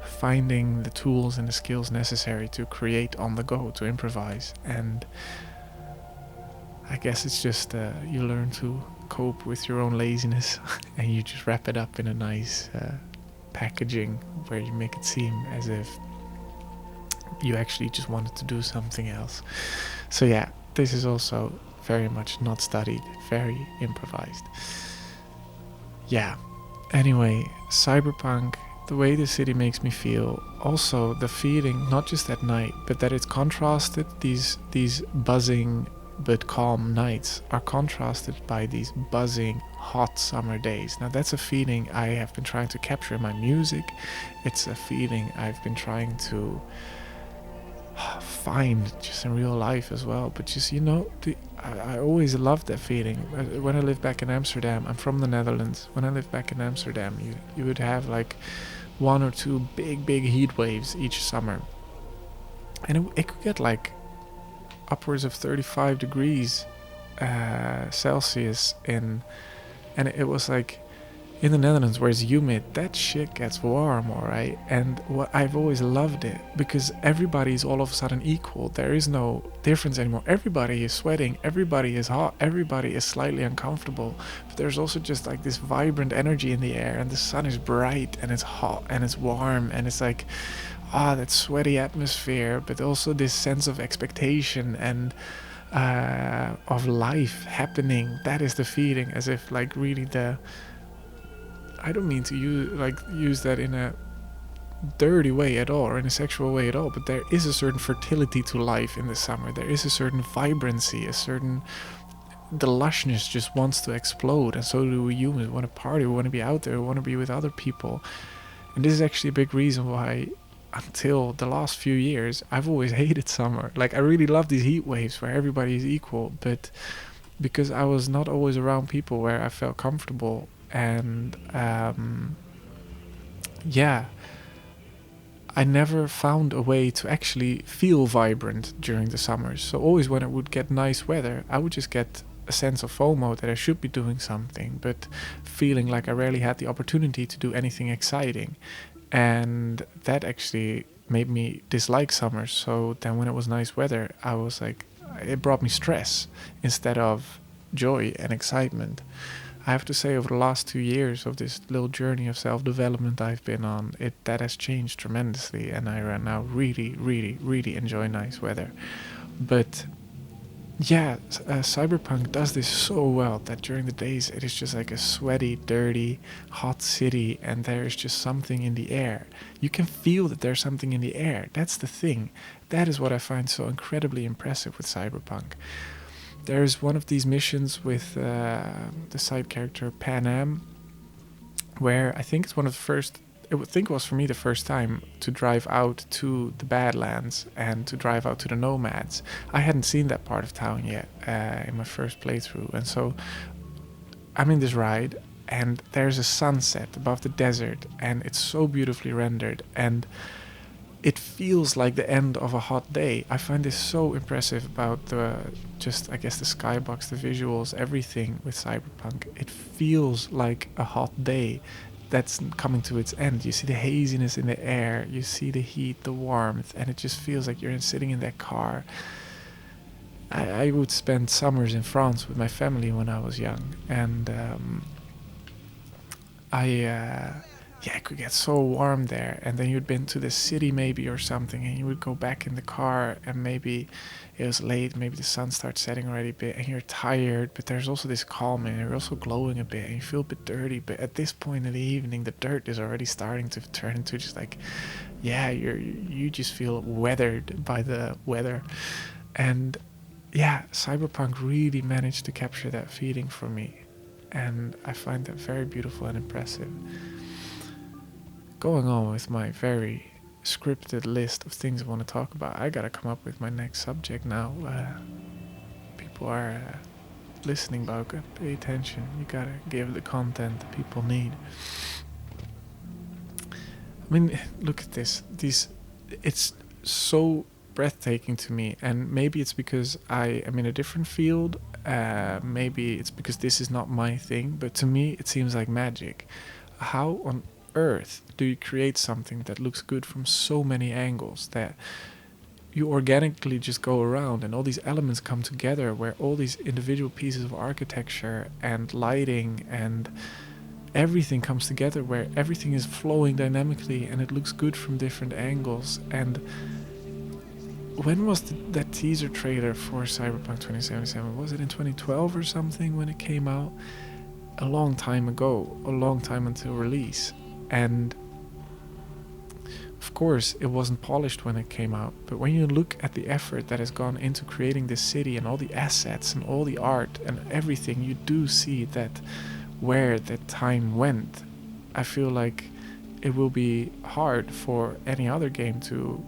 finding the tools and the skills necessary to create on the go, to improvise. And I guess it's just you learn to cope with your own laziness and you just wrap it up in a nice packaging where you make it seem as if you actually just wanted to do something else. So yeah, this is also very much not studied, very improvised. Yeah, anyway, Cyberpunk, the way the city makes me feel, also the feeling, not just at night, but that it's contrasted, these buzzing but calm nights are contrasted by these buzzing hot summer days. Now that's a feeling I have been trying to capture in my music. It's a feeling I've been trying to find just in real life as well. But just, I always loved that feeling. When I lived back in Amsterdam, I'm from the Netherlands. When I lived back in Amsterdam, you would have like 1 or 2 big heat waves each summer. And it could get like upwards of 35 degrees Celsius and it was like in the Netherlands where it's humid, that shit gets warm, alright? And what I've always loved it because everybody is all of a sudden equal. There is no difference anymore. Everybody is sweating, everybody is hot, everybody is slightly uncomfortable, but there's also just like this vibrant energy in the air, and the sun is bright and it's hot and it's warm, and it's like that sweaty atmosphere, but also this sense of expectation and of life happening. That is the feeling, as if like really I don't mean to use that in a dirty way at all or in a sexual way at all, but there is a certain fertility to life in the summer. There is a certain vibrancy, the lushness just wants to explode, and so do we humans. We want to party, we want to be out there, we want to be with other people. And this is actually a big reason why until the last few years I've always hated summer. Like, I really love these heat waves where everybody is equal, but because I was not always around people where I felt comfortable, and I never found a way to actually feel vibrant during the summers. So always when it would get nice weather, I would just get a sense of FOMO that I should be doing something, but feeling like I rarely had the opportunity to do anything exciting. And that actually made me dislike summers. So then when it was nice weather, I was like, it brought me stress instead of joy and excitement. I have to say, over the last 2 years of this little journey of self-development I've been on, that has changed tremendously, and I now really enjoy nice weather. But yeah, Cyberpunk does this so well that during the days it is just like a sweaty, dirty, hot city, and there is just something in the air. You can feel that there's something in the air. That's the thing. That is what I find so incredibly impressive with Cyberpunk. There's one of these missions with the side character Pan Am, where I think it's one of the first, I would think it was for me the first time to drive out to the Badlands and to drive out to the Nomads. I hadn't seen that part of town yet in my first playthrough, and so I'm in this ride and there's a sunset above the desert, and it's so beautifully rendered, and it feels like the end of a hot day. I find this so impressive about the skybox, the visuals, everything with Cyberpunk. It feels like a hot day that's coming to its end. You see the haziness in the air, you see the heat, the warmth, and it just feels like you're sitting in that car. I would spend summers in France with my family when I was young, and yeah, it could get so warm there, and then you'd been to the city maybe or something, and you would go back in the car, and maybe it was late, maybe the sun starts setting already a bit, and you're tired, but there's also this calm, and you're also glowing a bit, and you feel a bit dirty, but at this point in the evening, the dirt is already starting to turn into just like, yeah, you just feel weathered by the weather. And yeah, Cyberpunk really managed to capture that feeling for me, and I find that very beautiful and impressive. Going on with my very scripted list of things I want to talk about, I gotta come up with my next subject now. People are listening, but pay attention. You gotta give the content that people need. I mean, look at this. It's so breathtaking to me, and maybe it's because I am in a different field. Maybe it's because this is not my thing, but to me, it seems like magic. How on earth do you create something that looks good from so many angles, that you organically just go around and all these elements come together, where all these individual pieces of architecture and lighting and everything comes together, where everything is flowing dynamically and it looks good from different angles? And when was that teaser trailer for Cyberpunk 2077? Was it in 2012 or something when it came out? A long time ago, a long time until release. And of course it wasn't polished when it came out, but when you look at the effort that has gone into creating this city and all the assets and all the art and everything, you do see that where that time went. I feel like it will be hard for any other game to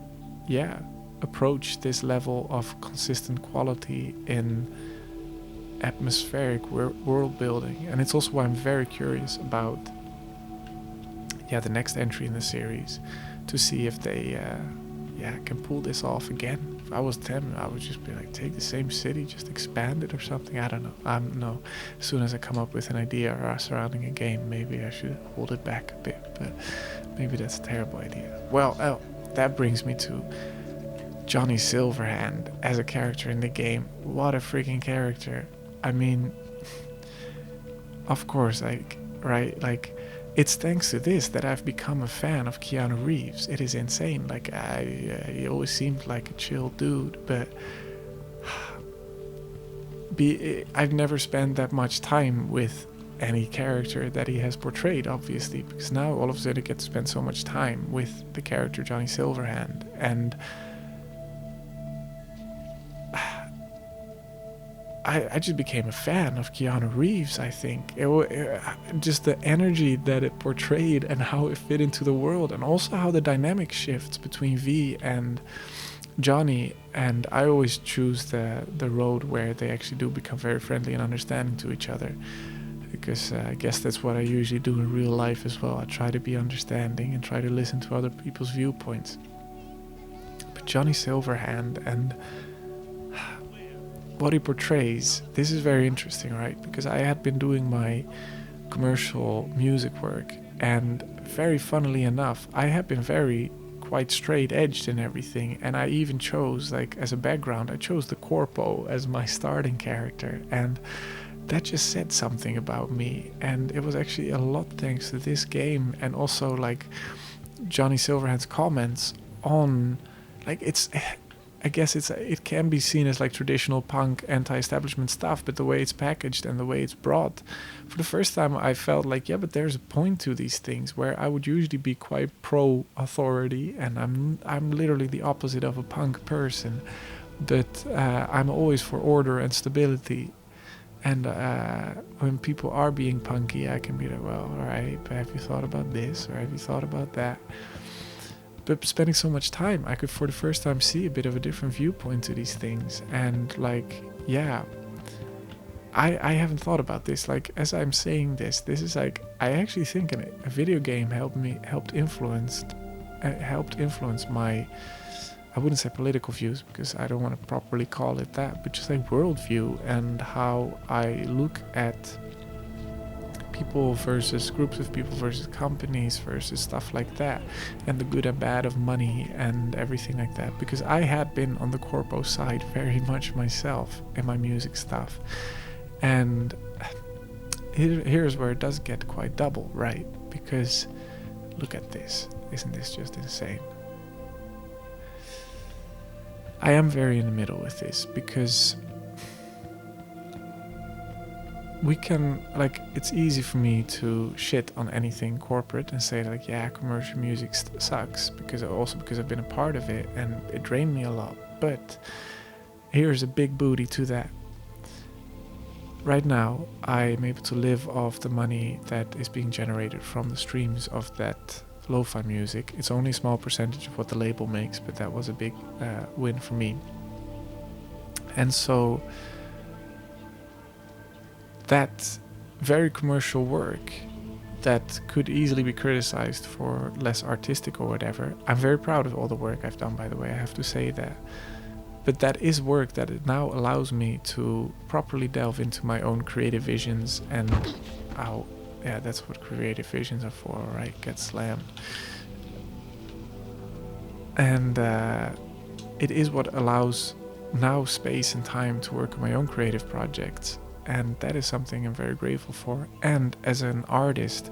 approach this level of consistent quality in atmospheric world building. And it's also why I'm very curious about the next entry in the series, to see if they can pull this off again. If I was them, I would just be like, take the same city, just expand it or something. I don't know. No. As soon as I come up with an idea surrounding a game, maybe I should hold it back a bit, but maybe that's a terrible idea. Well, that brings me to Johnny Silverhand as a character in the game. What a freaking character. I mean, of course, it's thanks to this that I've become a fan of Keanu Reeves. It is insane. He always seemed like a chill dude, but I've never spent that much time with any character that he has portrayed, obviously, because now all of a sudden I get to spend so much time with the character Johnny Silverhand, and I just became a fan of Keanu Reeves. I think just the energy that it portrayed and how it fit into the world, and also how the dynamic shifts between V and Johnny. And I always choose the road where they actually do become very friendly and understanding to each other, because I guess that's what I usually do in real life as well. I try to be understanding and try to listen to other people's viewpoints. But Johnny Silverhand and what he portrays, this is very interesting, right? Because I had been doing my commercial music work, and very funnily enough, I had been quite straight edged in everything, and I even chose, as a background, I chose the corpo as my starting character, and that just said something about me. And it was actually a lot thanks to this game, and also Johnny Silverhand's comments on I guess it can be seen as traditional punk anti-establishment stuff, but the way it's packaged and the way it's brought, for the first time I felt but there's a point to these things, where I would usually be quite pro-authority, and I'm literally the opposite of a punk person, that I'm always for order and stability. And when people are being punky, I can be like, well, alright, but have you thought about this, or have you thought about that? But spending so much time, I could for the first time see a bit of a different viewpoint to these things. And I haven't thought about this. As I'm saying this is I actually think a video game helped influence my, I wouldn't say political views, because I don't want to properly call it that, but just worldview, and how I look at people versus groups of people versus companies versus stuff like that, and the good and bad of money and everything like that, because I had been on the corpo side very much myself in my music stuff. And here's where it does get quite double, right? Because look at this. Isn't this just insane? I am very in the middle with this because we can, like, it's easy for me to shit on anything corporate and say like, yeah, commercial music sucks, because I've been a part of it and it drained me a lot. But here's a big booty to that. Right now, I'm able to live off the money that is being generated from the streams of that lo-fi music. It's only a small percentage of what the label makes, but that was a big win for me. And so that very commercial work that could easily be criticized for less artistic or whatever, I'm very proud of all the work I've done, by the way, I have to say that. But that is work that it now allows me to properly delve into my own creative visions and yeah, that's what creative visions are for, right? Get slammed. And it is what allows now space and time to work on my own creative projects. And that is something I'm very grateful for. And as an artist,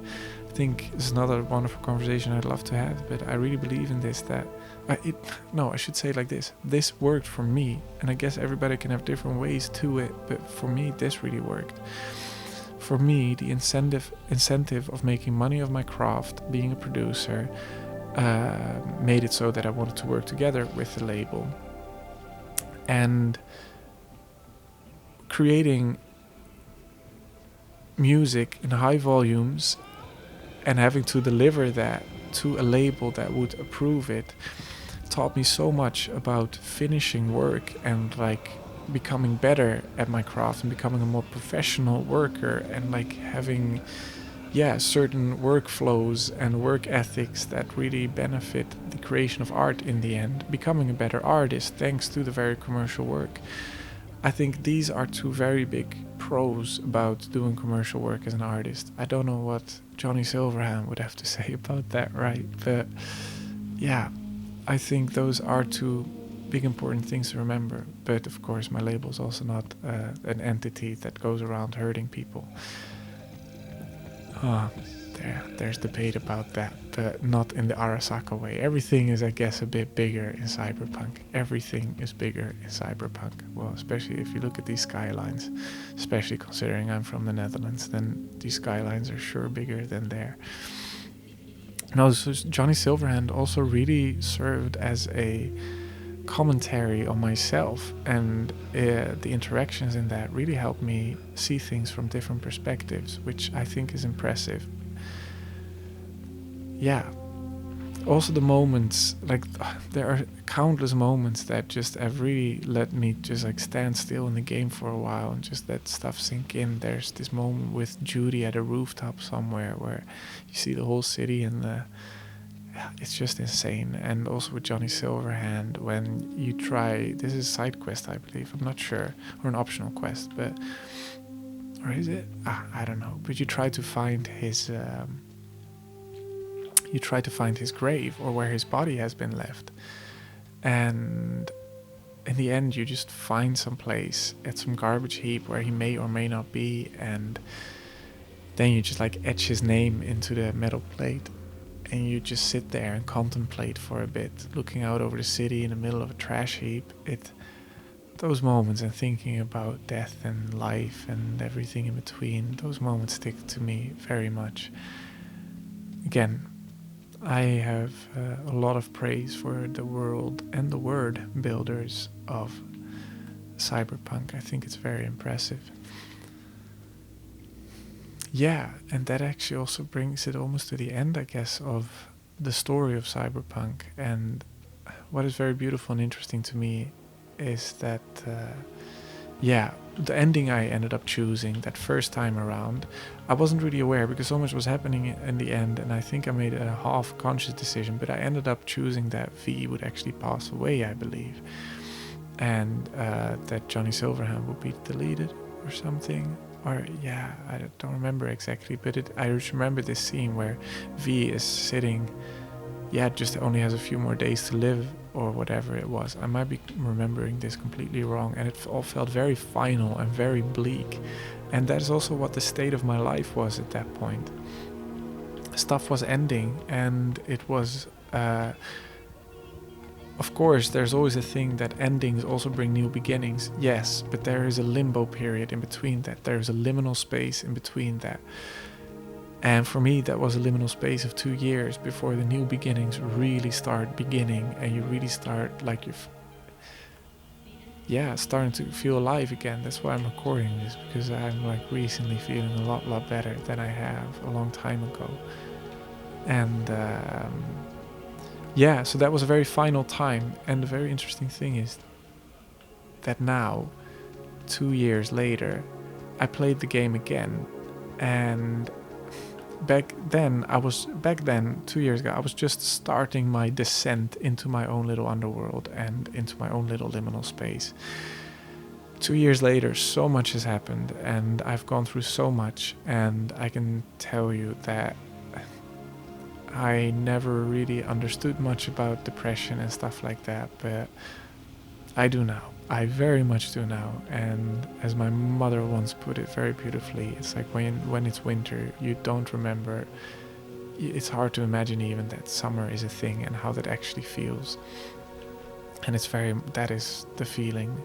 I think it's another wonderful conversation I'd love to have, but I really believe in this, that I should say it like this. This worked for me, and I guess everybody can have different ways to it, but for me, this really worked. For me, the incentive of making money of my craft, being a producer, made it so that I wanted to work together with the label. And creating music in high volumes and having to deliver that to a label that would approve it taught me so much about finishing work and like becoming better at my craft and becoming a more professional worker and like having certain workflows and work ethics that really benefit the creation of art in the end, becoming a better artist thanks to the very commercial work. I think these are two very big pros about doing commercial work as an artist. I don't know what Johnny Silverhand would have to say about that, right? But yeah, I think those are two big important things to remember. But of course, my label is also not an entity that goes around hurting people. There's debate about that, but not in the Arasaka way. Everything is, I guess, a bit bigger in Cyberpunk. Everything is bigger in Cyberpunk. Well, especially if you look at these skylines, especially considering I'm from the Netherlands, then these skylines are sure bigger than there. No, so Johnny Silverhand also really served as a commentary on myself, and the interactions in that really helped me see things from different perspectives, which I think is impressive. Yeah, also the moments, like there are countless moments that just have really let me just like stand still in the game for a while and just let stuff sink in. There's this moment with Judy at a rooftop somewhere where you see the whole city and it's just insane. And also with Johnny Silverhand, when you try, this is a side quest, I believe, I'm not sure, or an optional quest, but, or is it? I don't know. But you try to find his, grave, or where his body has been left. And in the end, you just find some place at some garbage heap where he may or may not be, and then you just like etch his name into the metal plate. And you just sit there and contemplate for a bit, looking out over the city in the middle of a trash heap. Those moments and thinking about death and life and everything in between, those moments stick to me very much. Again, I have a lot of praise for the world and the word builders of Cyberpunk. I think it's very impressive. Yeah, and that actually also brings it almost to the end, I guess, of the story of Cyberpunk. And what is very beautiful and interesting to me is that, the ending I ended up choosing that first time around, I wasn't really aware because so much was happening in the end, and I think I made a half-conscious decision, but I ended up choosing that V would actually pass away, I believe, and that Johnny Silverhand would be deleted or something. Or I don't remember exactly, but I just remember this scene where V is sitting, just only has a few more days to live or whatever it was. I might be remembering this completely wrong, and it all felt very final and very bleak. And that is also what the state of my life was at that point. stuff was ending, and it was of course there's always a thing that endings also bring new beginnings, yes, but there is a limbo period in between that. There's a liminal space in between that. And for me, that was a liminal space of 2 years before the new beginnings really start beginning, and you really start like starting to feel alive again. That's why I'm recording this, because I'm like recently feeling a lot better than I have a long time ago. And so that was a very final time. And the very interesting thing is that now, 2 years later, I played the game again, and back then 2 years ago, I was just starting my descent into my own little underworld and into my own little liminal space. 2 years later, so much has happened, and I've gone through so much, and I can tell you that I never really understood much about depression and stuff like that, but I do now. I very much do now. And as my mother once put it very beautifully, it's like when it's winter, you don't remember. It's hard to imagine even that summer is a thing and how that actually feels. And that is the feeling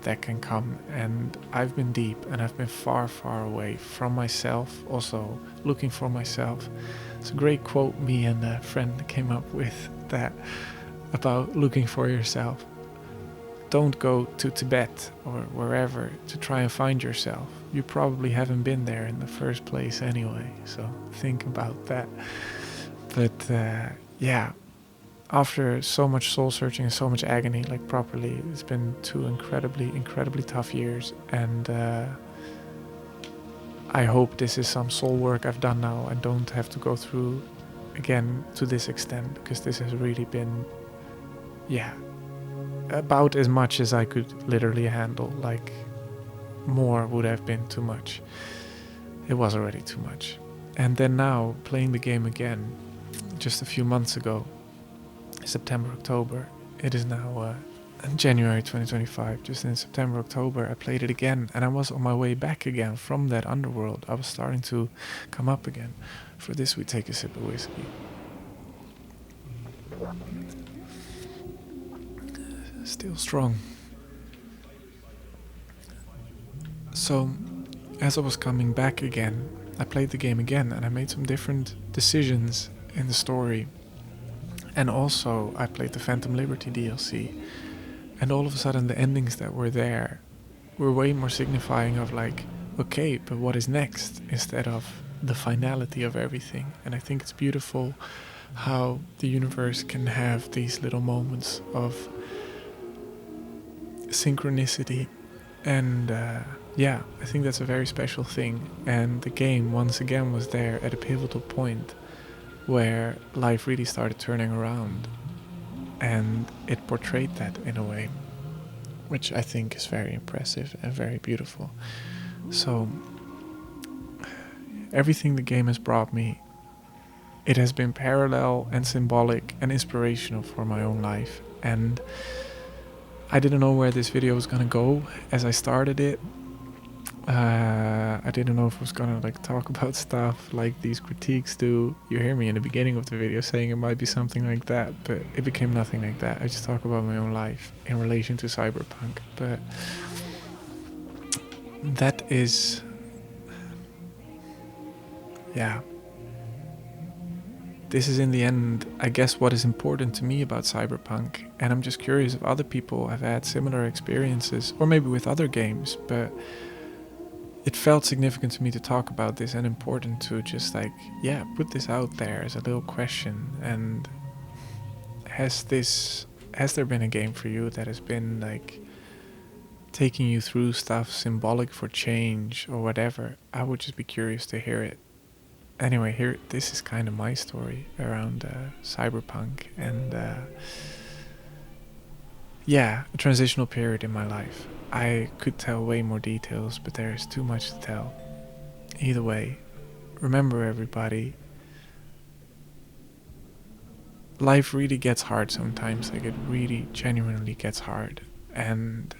that can come. And I've been deep, and I've been far away from myself, also looking for myself. It's a great quote me and a friend came up with, that about looking for yourself. Don't go to Tibet or wherever to try and find yourself. You probably haven't been there in the first place anyway, so think about that. But after so much soul searching and so much agony, like properly, it's been 2 incredibly tough years, and I hope this is some soul work I've done now and don't have to go through again to this extent, because this has really been about as much as I could literally handle. Like, more would have been too much. It was already too much. And then now, playing the game again, just a few months ago, September, October, it is now January 2025, just in September, October, I played it again, and I was on my way back again from that underworld. I was starting to come up again. For this, we take a sip of whiskey. Still strong. So, as I was coming back again, I played the game again, and I made some different decisions in the story. And also, I played the Phantom Liberty DLC, and all of a sudden the endings that were there were way more signifying of like, okay, but what is next, instead of the finality of everything. And I think it's beautiful how the universe can have these little moments of synchronicity, and I think that's a very special thing. And the game once again was there at a pivotal point where life really started turning around, and it portrayed that in a way which I think is very impressive and very beautiful. So everything the game has brought me, it has been parallel and symbolic and inspirational for my own life. And I didn't know where this video was gonna go as I started it. I didn't know if I was gonna like talk about stuff like these critiques do. You hear me in the beginning of the video saying it might be something like that, but it became nothing like that. I just talk about my own life in relation to Cyberpunk. But that is, this is in the end, I guess, what is important to me about Cyberpunk. And I'm just curious if other people have had similar experiences, or maybe with other games, but it felt significant to me to talk about this, and important to just like, put this out there as a little question. And has there been a game for you that has been like taking you through stuff symbolic for change or whatever? I would just be curious to hear it. Anyway, this is kind of my story around Cyberpunk, and a transitional period in my life. I could tell way more details, but there is too much to tell. Either way, remember everybody, life really gets hard sometimes. Like, it really genuinely gets hard, and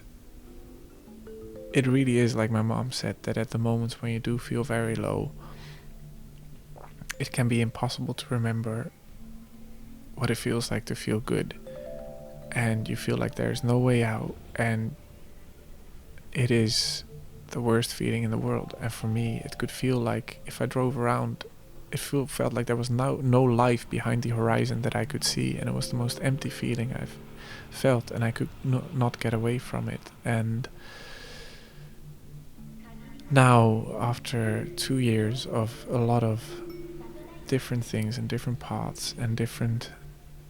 it really is like my mom said, that at the moments when you do feel very low, it can be impossible to remember what it feels like to feel good, and you feel like there's no way out, and it is the worst feeling in the world. And for me, it could feel like if I drove around, felt like there was no life behind the horizon that I could see, and it was the most empty feeling I've felt, and I could not get away from it. And now, after 2 years of a lot of different things and different paths and different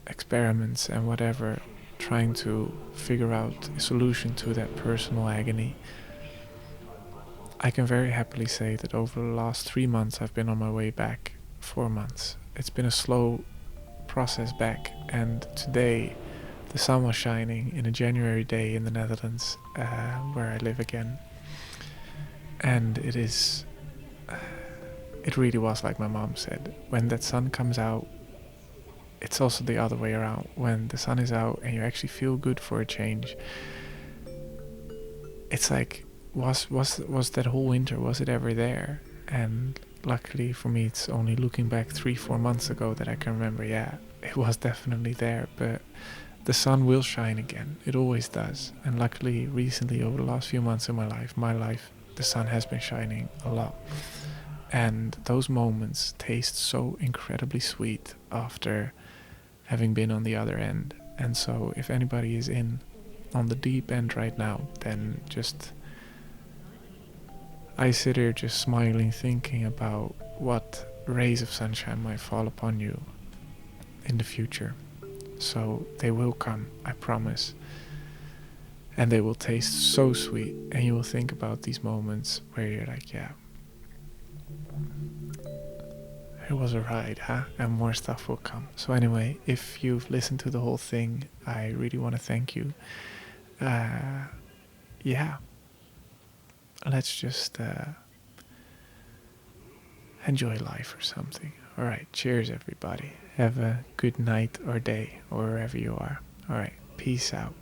experiments and whatever, trying to figure out a solution to that personal agony, I can very happily say that over the last 3 months I've been on my way back. 4 months. It's been a slow process back, and today the sun was shining in a January day in the Netherlands, where I live again. And it really was like my mom said. When that sun comes out, it's also the other way around. When the sun is out and you actually feel good for a change, it's like, was that whole winter, was it ever there? And luckily for me, it's only looking back 3-4 months ago that I can remember, yeah, it was definitely there. But the sun will shine again. It always does. And luckily, recently, over the last few months in my life, the sun has been shining a lot. And those moments taste so incredibly sweet after having been on the other end. And so if anybody is on the deep end right now, then just, I sit here just smiling, thinking about what rays of sunshine might fall upon you in the future. So they will come, I promise. And they will taste so sweet, and you will think about these moments where you're like, yeah, it was a ride, huh? And more stuff will come. So anyway, if you've listened to the whole thing, I really want to thank you. Yeah, let's just enjoy life or something. Alright, cheers everybody. Have a good night or day, or wherever you are. Alright, peace out.